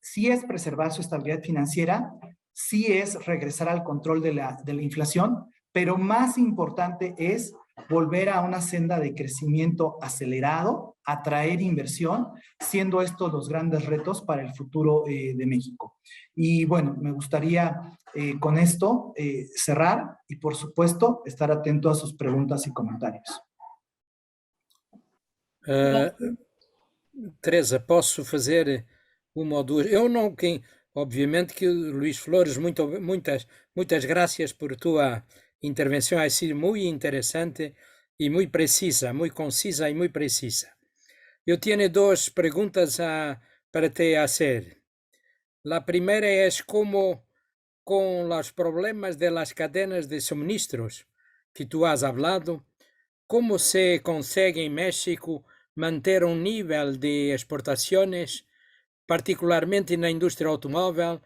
sí es preservar su estabilidad financiera, sí es regresar al control de la inflación, pero más importante es volver a una senda de crecimiento acelerado, atraer inversión, siendo estos los grandes retos para el futuro de México. Y bueno, me gustaría con esto cerrar y por supuesto estar atento a sus preguntas y comentarios. Teresa, posso fazer uma ou duas? Eu não, obviamente que Luís Flores, muitas graças por tua intervenção, ha sido muito interessante e muito precisa, muito concisa e muito precisa. Eu tenho duas perguntas para te fazer. A primeira é como com os problemas das cadenas de suministros que tu has hablado, como se consegue em México manter um nível de exportações, particularmente na indústria automóvel,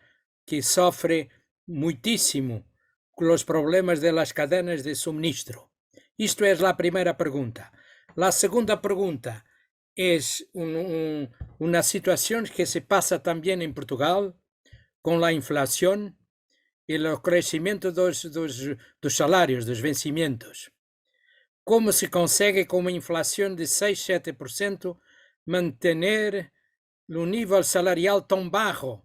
que sofre muitíssimo com os problemas das cadenas de suministro. Isto é a primeira pergunta. A segunda pergunta é uma situação que se passa também em Portugal, com a inflação e o crescimento dos salários, dos vencimentos. Como se consegue, com uma inflação de 6-7%, manter o nível salarial tão baixo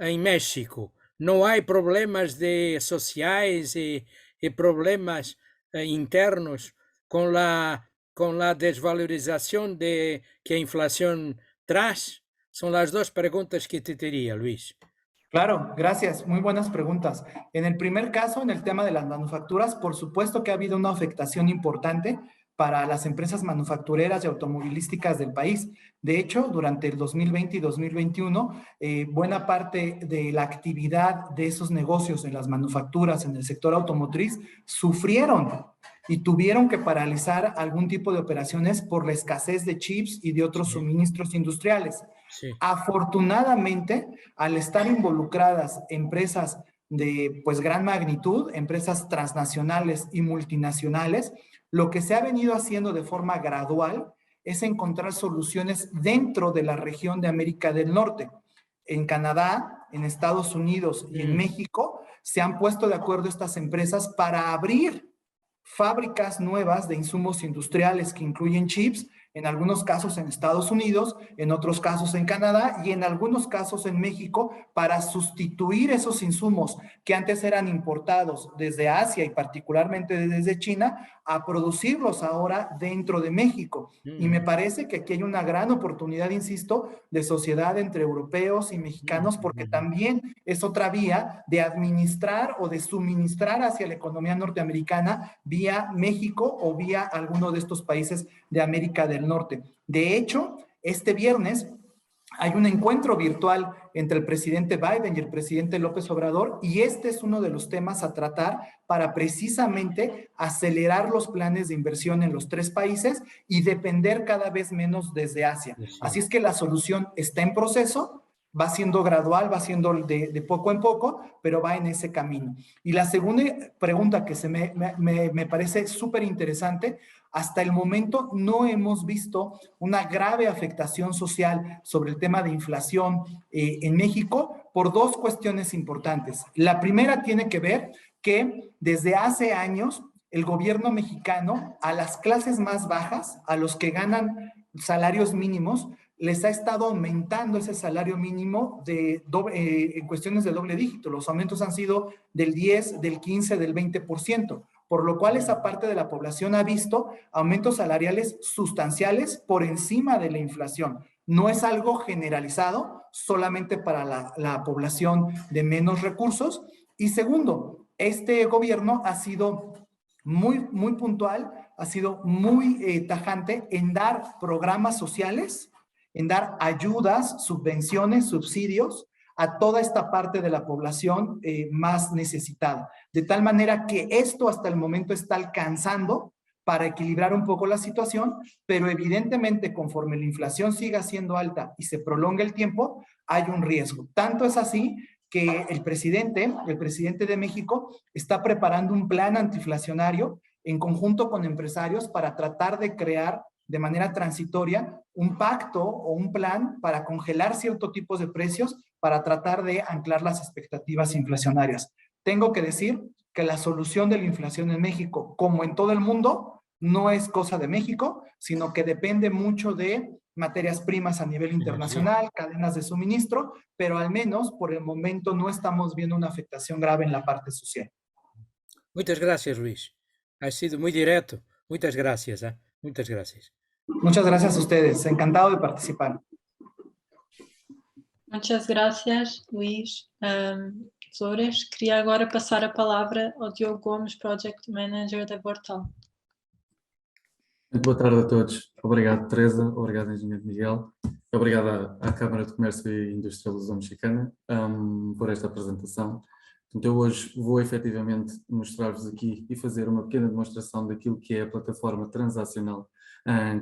em México? Não há problemas sociais e problemas internos com a desvalorização que a inflação traz? São as duas perguntas que te teria, Luís. Claro, gracias. Muy buenas preguntas. En el primer caso, en el tema de las manufacturas, por supuesto que ha habido una afectación importante para las empresas manufactureras y automovilísticas del país. De hecho, durante el 2020 y 2021, buena parte de la actividad de esos negocios en las manufacturas, en el sector automotriz, sufrieron y tuvieron que paralizar algún tipo de operaciones por la escasez de chips y de otros suministros industriales. Sí. Afortunadamente, al estar involucradas empresas de pues gran magnitud, empresas transnacionales y multinacionales, lo que se ha venido haciendo de forma gradual es encontrar soluciones dentro de la región de América del Norte. En Canadá, en Estados Unidos y en México se han puesto de acuerdo estas empresas para abrir fábricas nuevas de insumos industriales que incluyen chips, en algunos casos en Estados Unidos, en otros casos en Canadá y en algunos casos en México, para sustituir esos insumos que antes eran importados desde Asia y particularmente desde China, a producirlos ahora dentro de México. Y me parece que aquí hay una gran oportunidad, insisto, de sociedad entre europeos y mexicanos, porque también es otra vía de administrar o de suministrar hacia la economía norteamericana vía México o vía alguno de estos países de América del Norte. De hecho, este viernes hay un encuentro virtual entre el presidente Biden y el presidente López Obrador, y este es uno de los temas a tratar para precisamente acelerar los planes de inversión en los 3 países y depender cada vez menos desde Asia. Así es que la solución está en proceso, va siendo gradual, va siendo de poco en poco, pero va en ese camino. Y la segunda pregunta que me parece súper interesante: hasta el momento no hemos visto una grave afectación social sobre el tema de inflación en México por 2 cuestiones importantes. La primera tiene que ver que desde hace años el gobierno mexicano a las clases más bajas, a los que ganan salarios mínimos, les ha estado aumentando ese salario mínimo en cuestiones de doble dígito. Los aumentos han sido del 10, del 15, del 20%. Por lo cual esa parte de la población ha visto aumentos salariales sustanciales por encima de la inflación. No es algo generalizado solamente para la población de menos recursos. Y segundo, este gobierno ha sido muy puntual, ha sido muy tajante en dar programas sociales, en dar ayudas, subvenciones, subsidios a toda esta parte de la población más necesitada. De tal manera que esto hasta el momento está alcanzando para equilibrar un poco la situación, pero evidentemente conforme la inflación siga siendo alta y se prolonga el tiempo, hay un riesgo. Tanto es así que el presidente de México está preparando un plan antiinflacionario en conjunto con empresarios para tratar de crear de manera transitoria un pacto o un plan para congelar ciertos tipos de precios para tratar de anclar las expectativas inflacionarias. Tengo que decir que la solución de la inflación en México, como en todo el mundo, no es cosa de México, sino que depende mucho de materias primas a nivel internacional, cadenas de suministro, pero al menos por el momento no estamos viendo una afectación grave en la parte social. Muchas gracias, Luis. Has sido muy directo. Muchas gracias. Muchas gracias. Muchas gracias a ustedes. Encantado de participar. Muchas gracias, Luís Flores. Queria agora passar a palavra ao Diogo Gomes, Project Manager da Vortal. Muito boa tarde a todos. Obrigado, Teresa. Obrigado, Engenheiro Miguel. Obrigado à Câmara de Comércio e Indústria Luso-Mexicana por esta apresentação. Portanto, eu hoje vou efetivamente mostrar-vos aqui e fazer uma pequena demonstração daquilo que é a plataforma transacional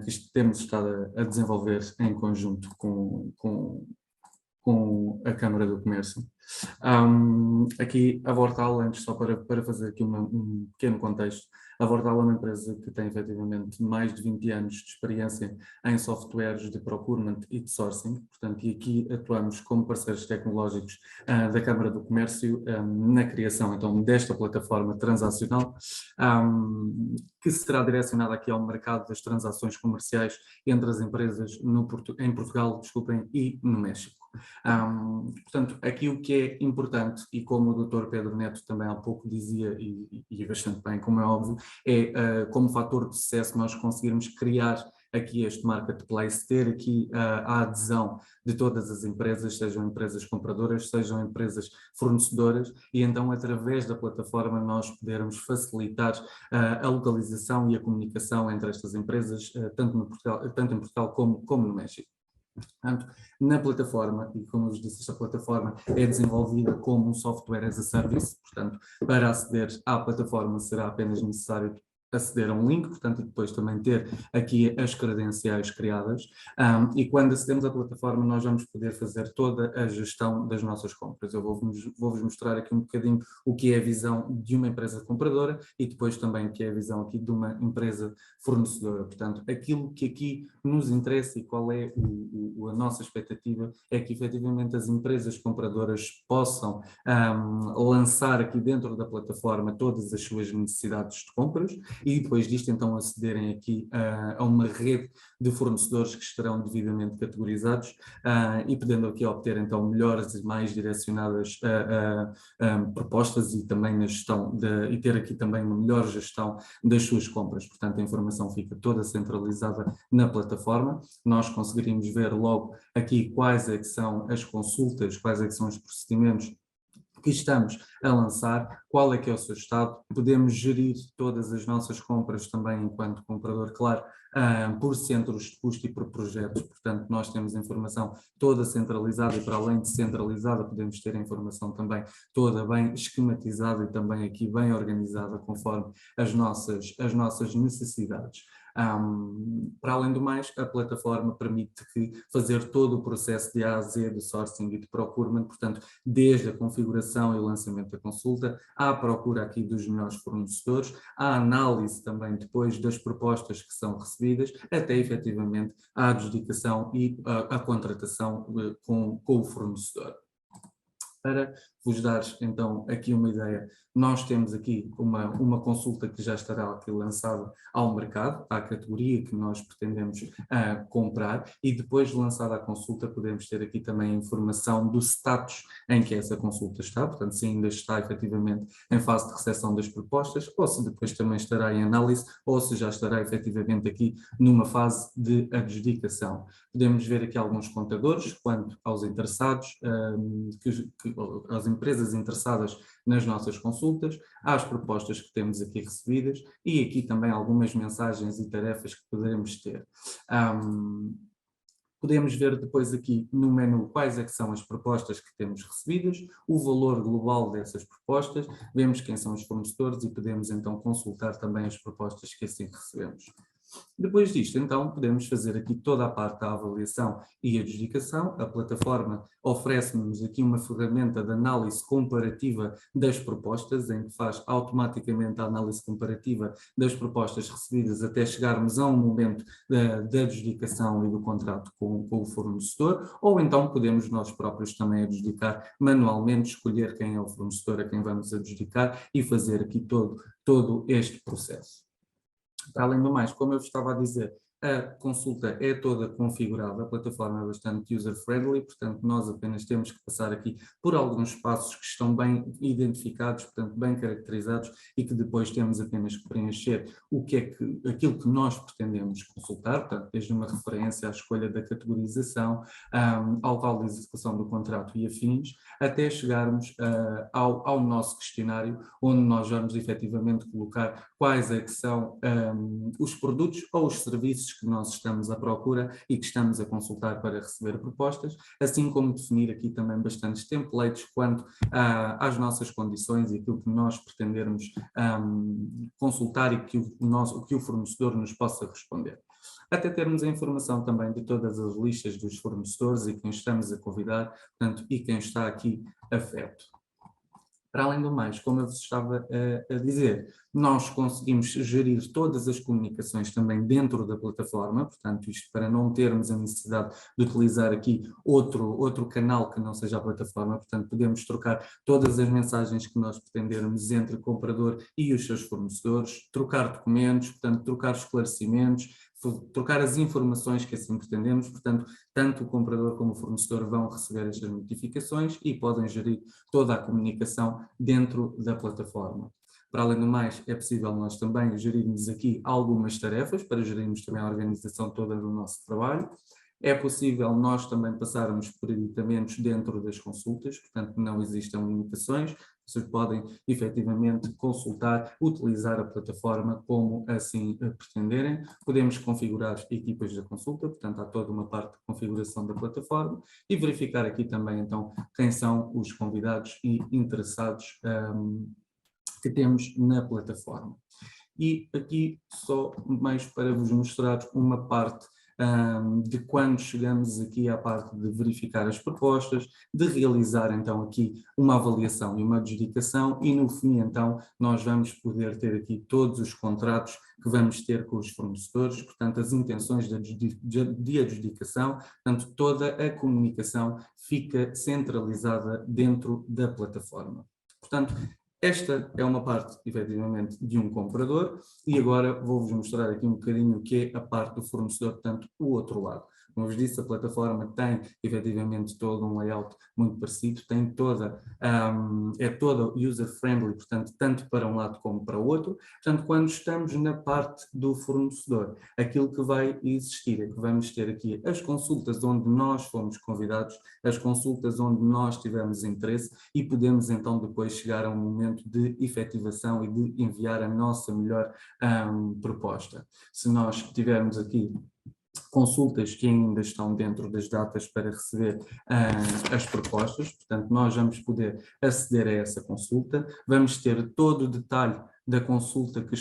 que temos estado a desenvolver em conjunto com a Câmara do Comércio. Aqui a Vortal, antes só para fazer aqui um pequeno contexto, a Vortal é uma empresa que tem efetivamente mais de 20 anos de experiência em softwares de procurement e de sourcing, portanto, e aqui atuamos como parceiros tecnológicos da Câmara do Comércio na criação então desta plataforma transacional que será direcionada aqui ao mercado das transações comerciais entre as empresas em Portugal, e no México. Portanto, aqui o que é importante, e como o Dr. Pedro Neto também há pouco dizia, e bastante bem, como é óbvio, é como fator de sucesso nós conseguirmos criar aqui este marketplace, ter aqui a adesão de todas as empresas, sejam empresas compradoras, sejam empresas fornecedoras, e então através da plataforma nós podermos facilitar a localização e a comunicação entre estas empresas, tanto em Portugal como no México. Portanto, na plataforma, e como eu vos disse, esta plataforma é desenvolvida como um software as a service, portanto, para aceder à plataforma será apenas necessário aceder a um link, portanto, e depois também ter aqui as credenciais criadas, e quando acedemos à plataforma nós vamos poder fazer toda a gestão das nossas compras. Eu vou-vos mostrar aqui um bocadinho o que é a visão de uma empresa compradora e depois também o que é a visão aqui de uma empresa fornecedora. Portanto, aquilo que aqui nos interessa e qual é a nossa expectativa é que efetivamente as empresas compradoras possam lançar aqui dentro da plataforma todas as suas necessidades de compras e depois disto então acederem aqui a uma rede de fornecedores que estarão devidamente categorizados e podendo aqui obter então melhores e mais direcionadas propostas e também na gestão e ter aqui também uma melhor gestão das suas compras. Portanto, a informação fica toda centralizada na plataforma. Nós conseguiríamos ver logo aqui quais é que são as consultas, quais é que são os procedimentos que estamos a lançar, qual é que é o seu estado, podemos gerir todas as nossas compras também enquanto comprador, claro, por centros de custo e por projetos, portanto nós temos a informação toda centralizada e para além de centralizada podemos ter a informação também toda bem esquematizada e também aqui bem organizada conforme as nossas necessidades. Para além do mais, a plataforma permite que fazer todo o processo de A a Z de sourcing e de procurement, portanto, desde a configuração e o lançamento da consulta, à procura aqui dos melhores fornecedores, à análise também depois das propostas que são recebidas, até efetivamente à adjudicação e à contratação com o fornecedor. Para vos dar então aqui uma ideia, nós temos aqui uma consulta que já estará aqui lançada ao mercado, à categoria que nós pretendemos comprar, e depois de lançada a consulta podemos ter aqui também a informação do status em que essa consulta está, portanto se ainda está efetivamente em fase de recepção das propostas, ou se depois também estará em análise, ou se já estará efetivamente aqui numa fase de adjudicação. Podemos ver aqui alguns contadores quanto aos interessados, às empresas interessadas nas nossas consultas, às propostas que temos aqui recebidas e aqui também algumas mensagens e tarefas que poderemos ter. Podemos ver depois aqui no menu quais é que são as propostas que temos recebidas, o valor global dessas propostas, vemos quem são os fornecedores e podemos então consultar também as propostas que assim recebemos. Depois disto, então, podemos fazer aqui toda a parte da avaliação e adjudicação. A plataforma oferece-nos aqui uma ferramenta de análise comparativa das propostas, em que faz automaticamente a análise comparativa das propostas recebidas até chegarmos a um momento da adjudicação e do contrato com o fornecedor, ou então podemos nós próprios também adjudicar manualmente, escolher quem é o fornecedor a quem vamos adjudicar e fazer aqui todo este processo. Para além do mais, como eu vos estava a dizer, a consulta é toda configurada, a plataforma é bastante user-friendly, portanto nós apenas temos que passar aqui por alguns passos que estão bem identificados, portanto bem caracterizados e que depois temos apenas que preencher aquilo que nós pretendemos consultar, portanto desde uma referência à escolha da categorização, ao tal de execução do contrato e afins, até chegarmos ao nosso questionário, onde nós vamos efetivamente colocar quais é que são os produtos ou os serviços que nós estamos à procura e que estamos a consultar para receber propostas, assim como definir aqui também bastantes templates quanto às nossas condições e aquilo que nós pretendermos consultar e que o fornecedor nos possa responder. Até termos a informação também de todas as listas dos fornecedores e quem estamos a convidar, portanto, e quem está aqui afeto. Para além do mais, como eu vos estava a dizer, nós conseguimos gerir todas as comunicações também dentro da plataforma, portanto, isto para não termos a necessidade de utilizar aqui outro canal que não seja a plataforma, portanto, podemos trocar todas as mensagens que nós pretendermos entre o comprador e os seus fornecedores, trocar documentos, portanto, trocar esclarecimentos, trocar as informações que assim pretendemos, portanto, tanto o comprador como o fornecedor vão receber estas notificações e podem gerir toda a comunicação dentro da plataforma. Para além do mais, é possível nós também gerirmos aqui algumas tarefas para gerirmos também a organização toda do nosso trabalho. É possível nós também passarmos por editamentos dentro das consultas, portanto não existem limitações, vocês podem efetivamente consultar, utilizar a plataforma como assim pretenderem. Podemos configurar equipas da consulta, portanto há toda uma parte de configuração da plataforma e verificar aqui também então quem são os convidados e interessados que temos na plataforma. E aqui só mais para vos mostrar uma parte de quando chegamos aqui à parte de verificar as propostas, de realizar então aqui uma avaliação e uma adjudicação e no fim então nós vamos poder ter aqui todos os contratos que vamos ter com os fornecedores, portanto as intenções de adjudicação, portanto toda a comunicação fica centralizada dentro da plataforma. Portanto, esta é uma parte, efetivamente, de um comprador e agora vou-vos mostrar aqui um bocadinho o que é a parte do fornecedor, portanto, o outro lado. Como vos disse, a plataforma tem efetivamente todo um layout muito parecido, tem é toda user-friendly, portanto, tanto para um lado como para o outro. Portanto, quando estamos na parte do fornecedor, aquilo que vai existir é que vamos ter aqui as consultas onde nós fomos convidados, as consultas onde nós tivemos interesse e podemos então depois chegar a um momento de efetivação e de enviar a nossa melhor proposta. Se nós tivermos aqui consultas que ainda estão dentro das datas para receber as propostas, portanto nós vamos poder aceder a essa consulta, vamos ter todo o detalhe da consulta que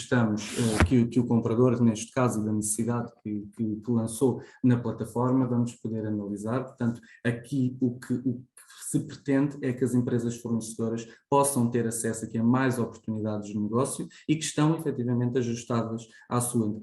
que o comprador, neste caso da necessidade que lançou na plataforma, vamos poder analisar. Portanto, aqui o que se pretende é que as empresas fornecedoras possam ter acesso aqui a mais oportunidades de negócio e que estão efetivamente ajustadas à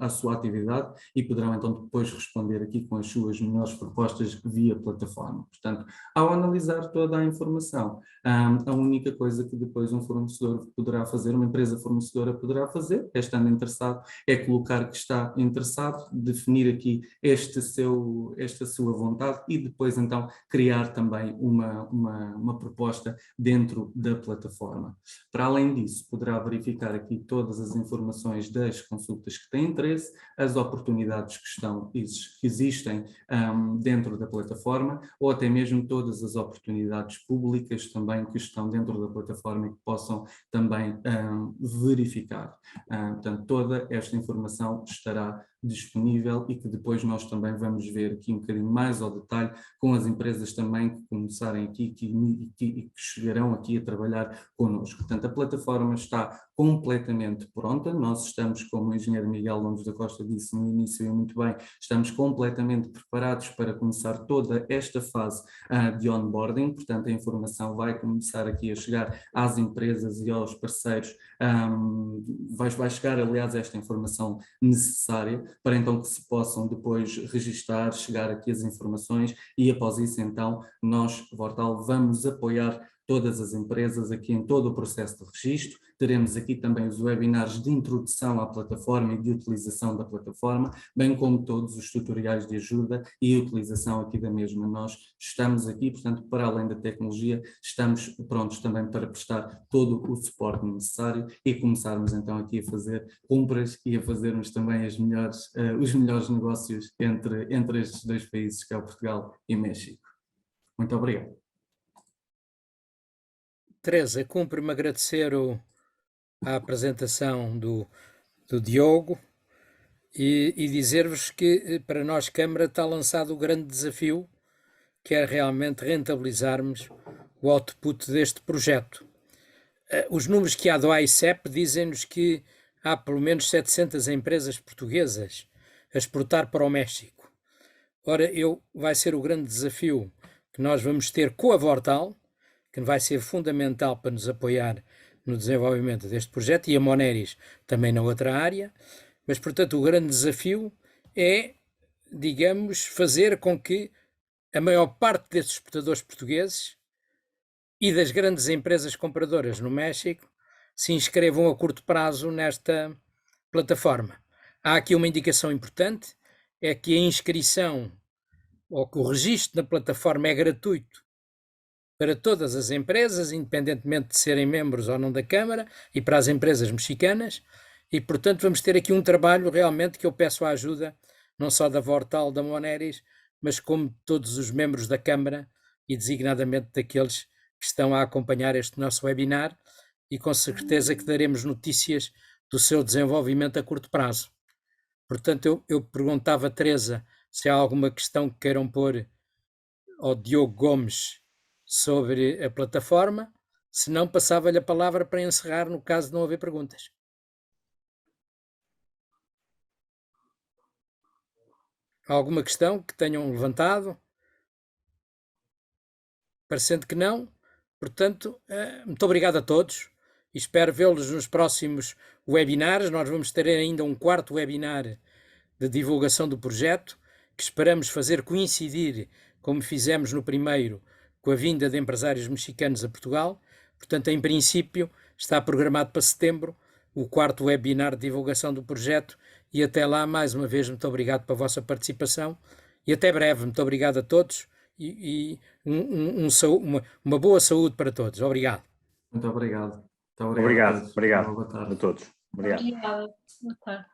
sua atividade e poderão então depois responder aqui com as suas melhores propostas via plataforma. Portanto, ao analisar toda a informação, a única coisa que depois um fornecedor poderá fazer, uma empresa fornecedora poderá fazer, estando interessado, é colocar que está interessado, definir aqui esta sua vontade e depois então criar também uma proposta dentro da plataforma. Para além disso, poderá verificar aqui todas as informações das consultas que têm interesse, as oportunidades que existem dentro da plataforma ou até mesmo todas as oportunidades públicas também que estão dentro da plataforma e que possam também verificar. Portanto, toda esta informação estará disponível e que depois nós também vamos ver aqui um bocadinho mais ao detalhe com as empresas também que começarem aqui e que chegarão aqui a trabalhar connosco. Portanto, a plataforma está completamente pronta, nós estamos, como o engenheiro Miguel Lombos da Costa disse no início e muito bem, estamos completamente preparados para começar toda esta fase de onboarding, portanto a informação vai começar aqui a chegar às empresas e aos parceiros, vai chegar aliás esta informação necessária para então que se possam depois registar, chegar aqui as informações e após isso então nós, Vortal, vamos apoiar todas as empresas aqui em todo o processo de registro. Teremos aqui também os webinars de introdução à plataforma e de utilização da plataforma, bem como todos os tutoriais de ajuda e utilização aqui da mesma. Nós estamos aqui, portanto, para além da tecnologia, estamos prontos também para prestar todo o suporte necessário e começarmos então aqui a fazer compras e a fazermos também os melhores negócios entre estes dois países, que é o Portugal e México. Muito obrigado. Teresa, cumpre-me agradecer a apresentação do Diogo e dizer-vos que para nós, Câmara, está lançado o grande desafio, que é realmente rentabilizarmos o output deste projeto. Os números que há do AICEP dizem-nos que há pelo menos 700 empresas portuguesas a exportar para o México. Ora, vai ser o grande desafio que nós vamos ter com a Vortal, que vai ser fundamental para nos apoiar no desenvolvimento deste projeto, e a Moneris também na outra área, mas, portanto, o grande desafio é, digamos, fazer com que a maior parte desses exportadores portugueses e das grandes empresas compradoras no México se inscrevam a curto prazo nesta plataforma. Há aqui uma indicação importante, é que a inscrição ou que o registro na plataforma é gratuito para todas as empresas, independentemente de serem membros ou não da Câmara, e para as empresas mexicanas, e portanto vamos ter aqui um trabalho realmente que eu peço a ajuda, não só da Vortal, da Moneris, mas como de todos os membros da Câmara e designadamente daqueles que estão a acompanhar este nosso webinar, e com certeza que daremos notícias do seu desenvolvimento a curto prazo. Portanto, eu perguntava a Teresa se há alguma questão que queiram pôr ao Diogo Gomes sobre a plataforma, se não passava-lhe a palavra para encerrar no caso de não haver perguntas. Há alguma questão que tenham levantado? Parecendo que não, portanto, muito obrigado a todos e espero vê-los nos próximos webinars. Nós vamos ter ainda um quarto webinar de divulgação do projeto, que esperamos fazer coincidir, como fizemos no primeiro, com a vinda de empresários mexicanos a Portugal. Portanto, em princípio, está programado para setembro o quarto webinar de divulgação do projeto e até lá, mais uma vez, muito obrigado pela vossa participação e até breve. Muito obrigado a todos e uma boa saúde para todos. Obrigado. Muito obrigado. Muito Obrigado, a todos. obrigado Boa tarde a todos. Obrigado. Obrigada. Boa tarde.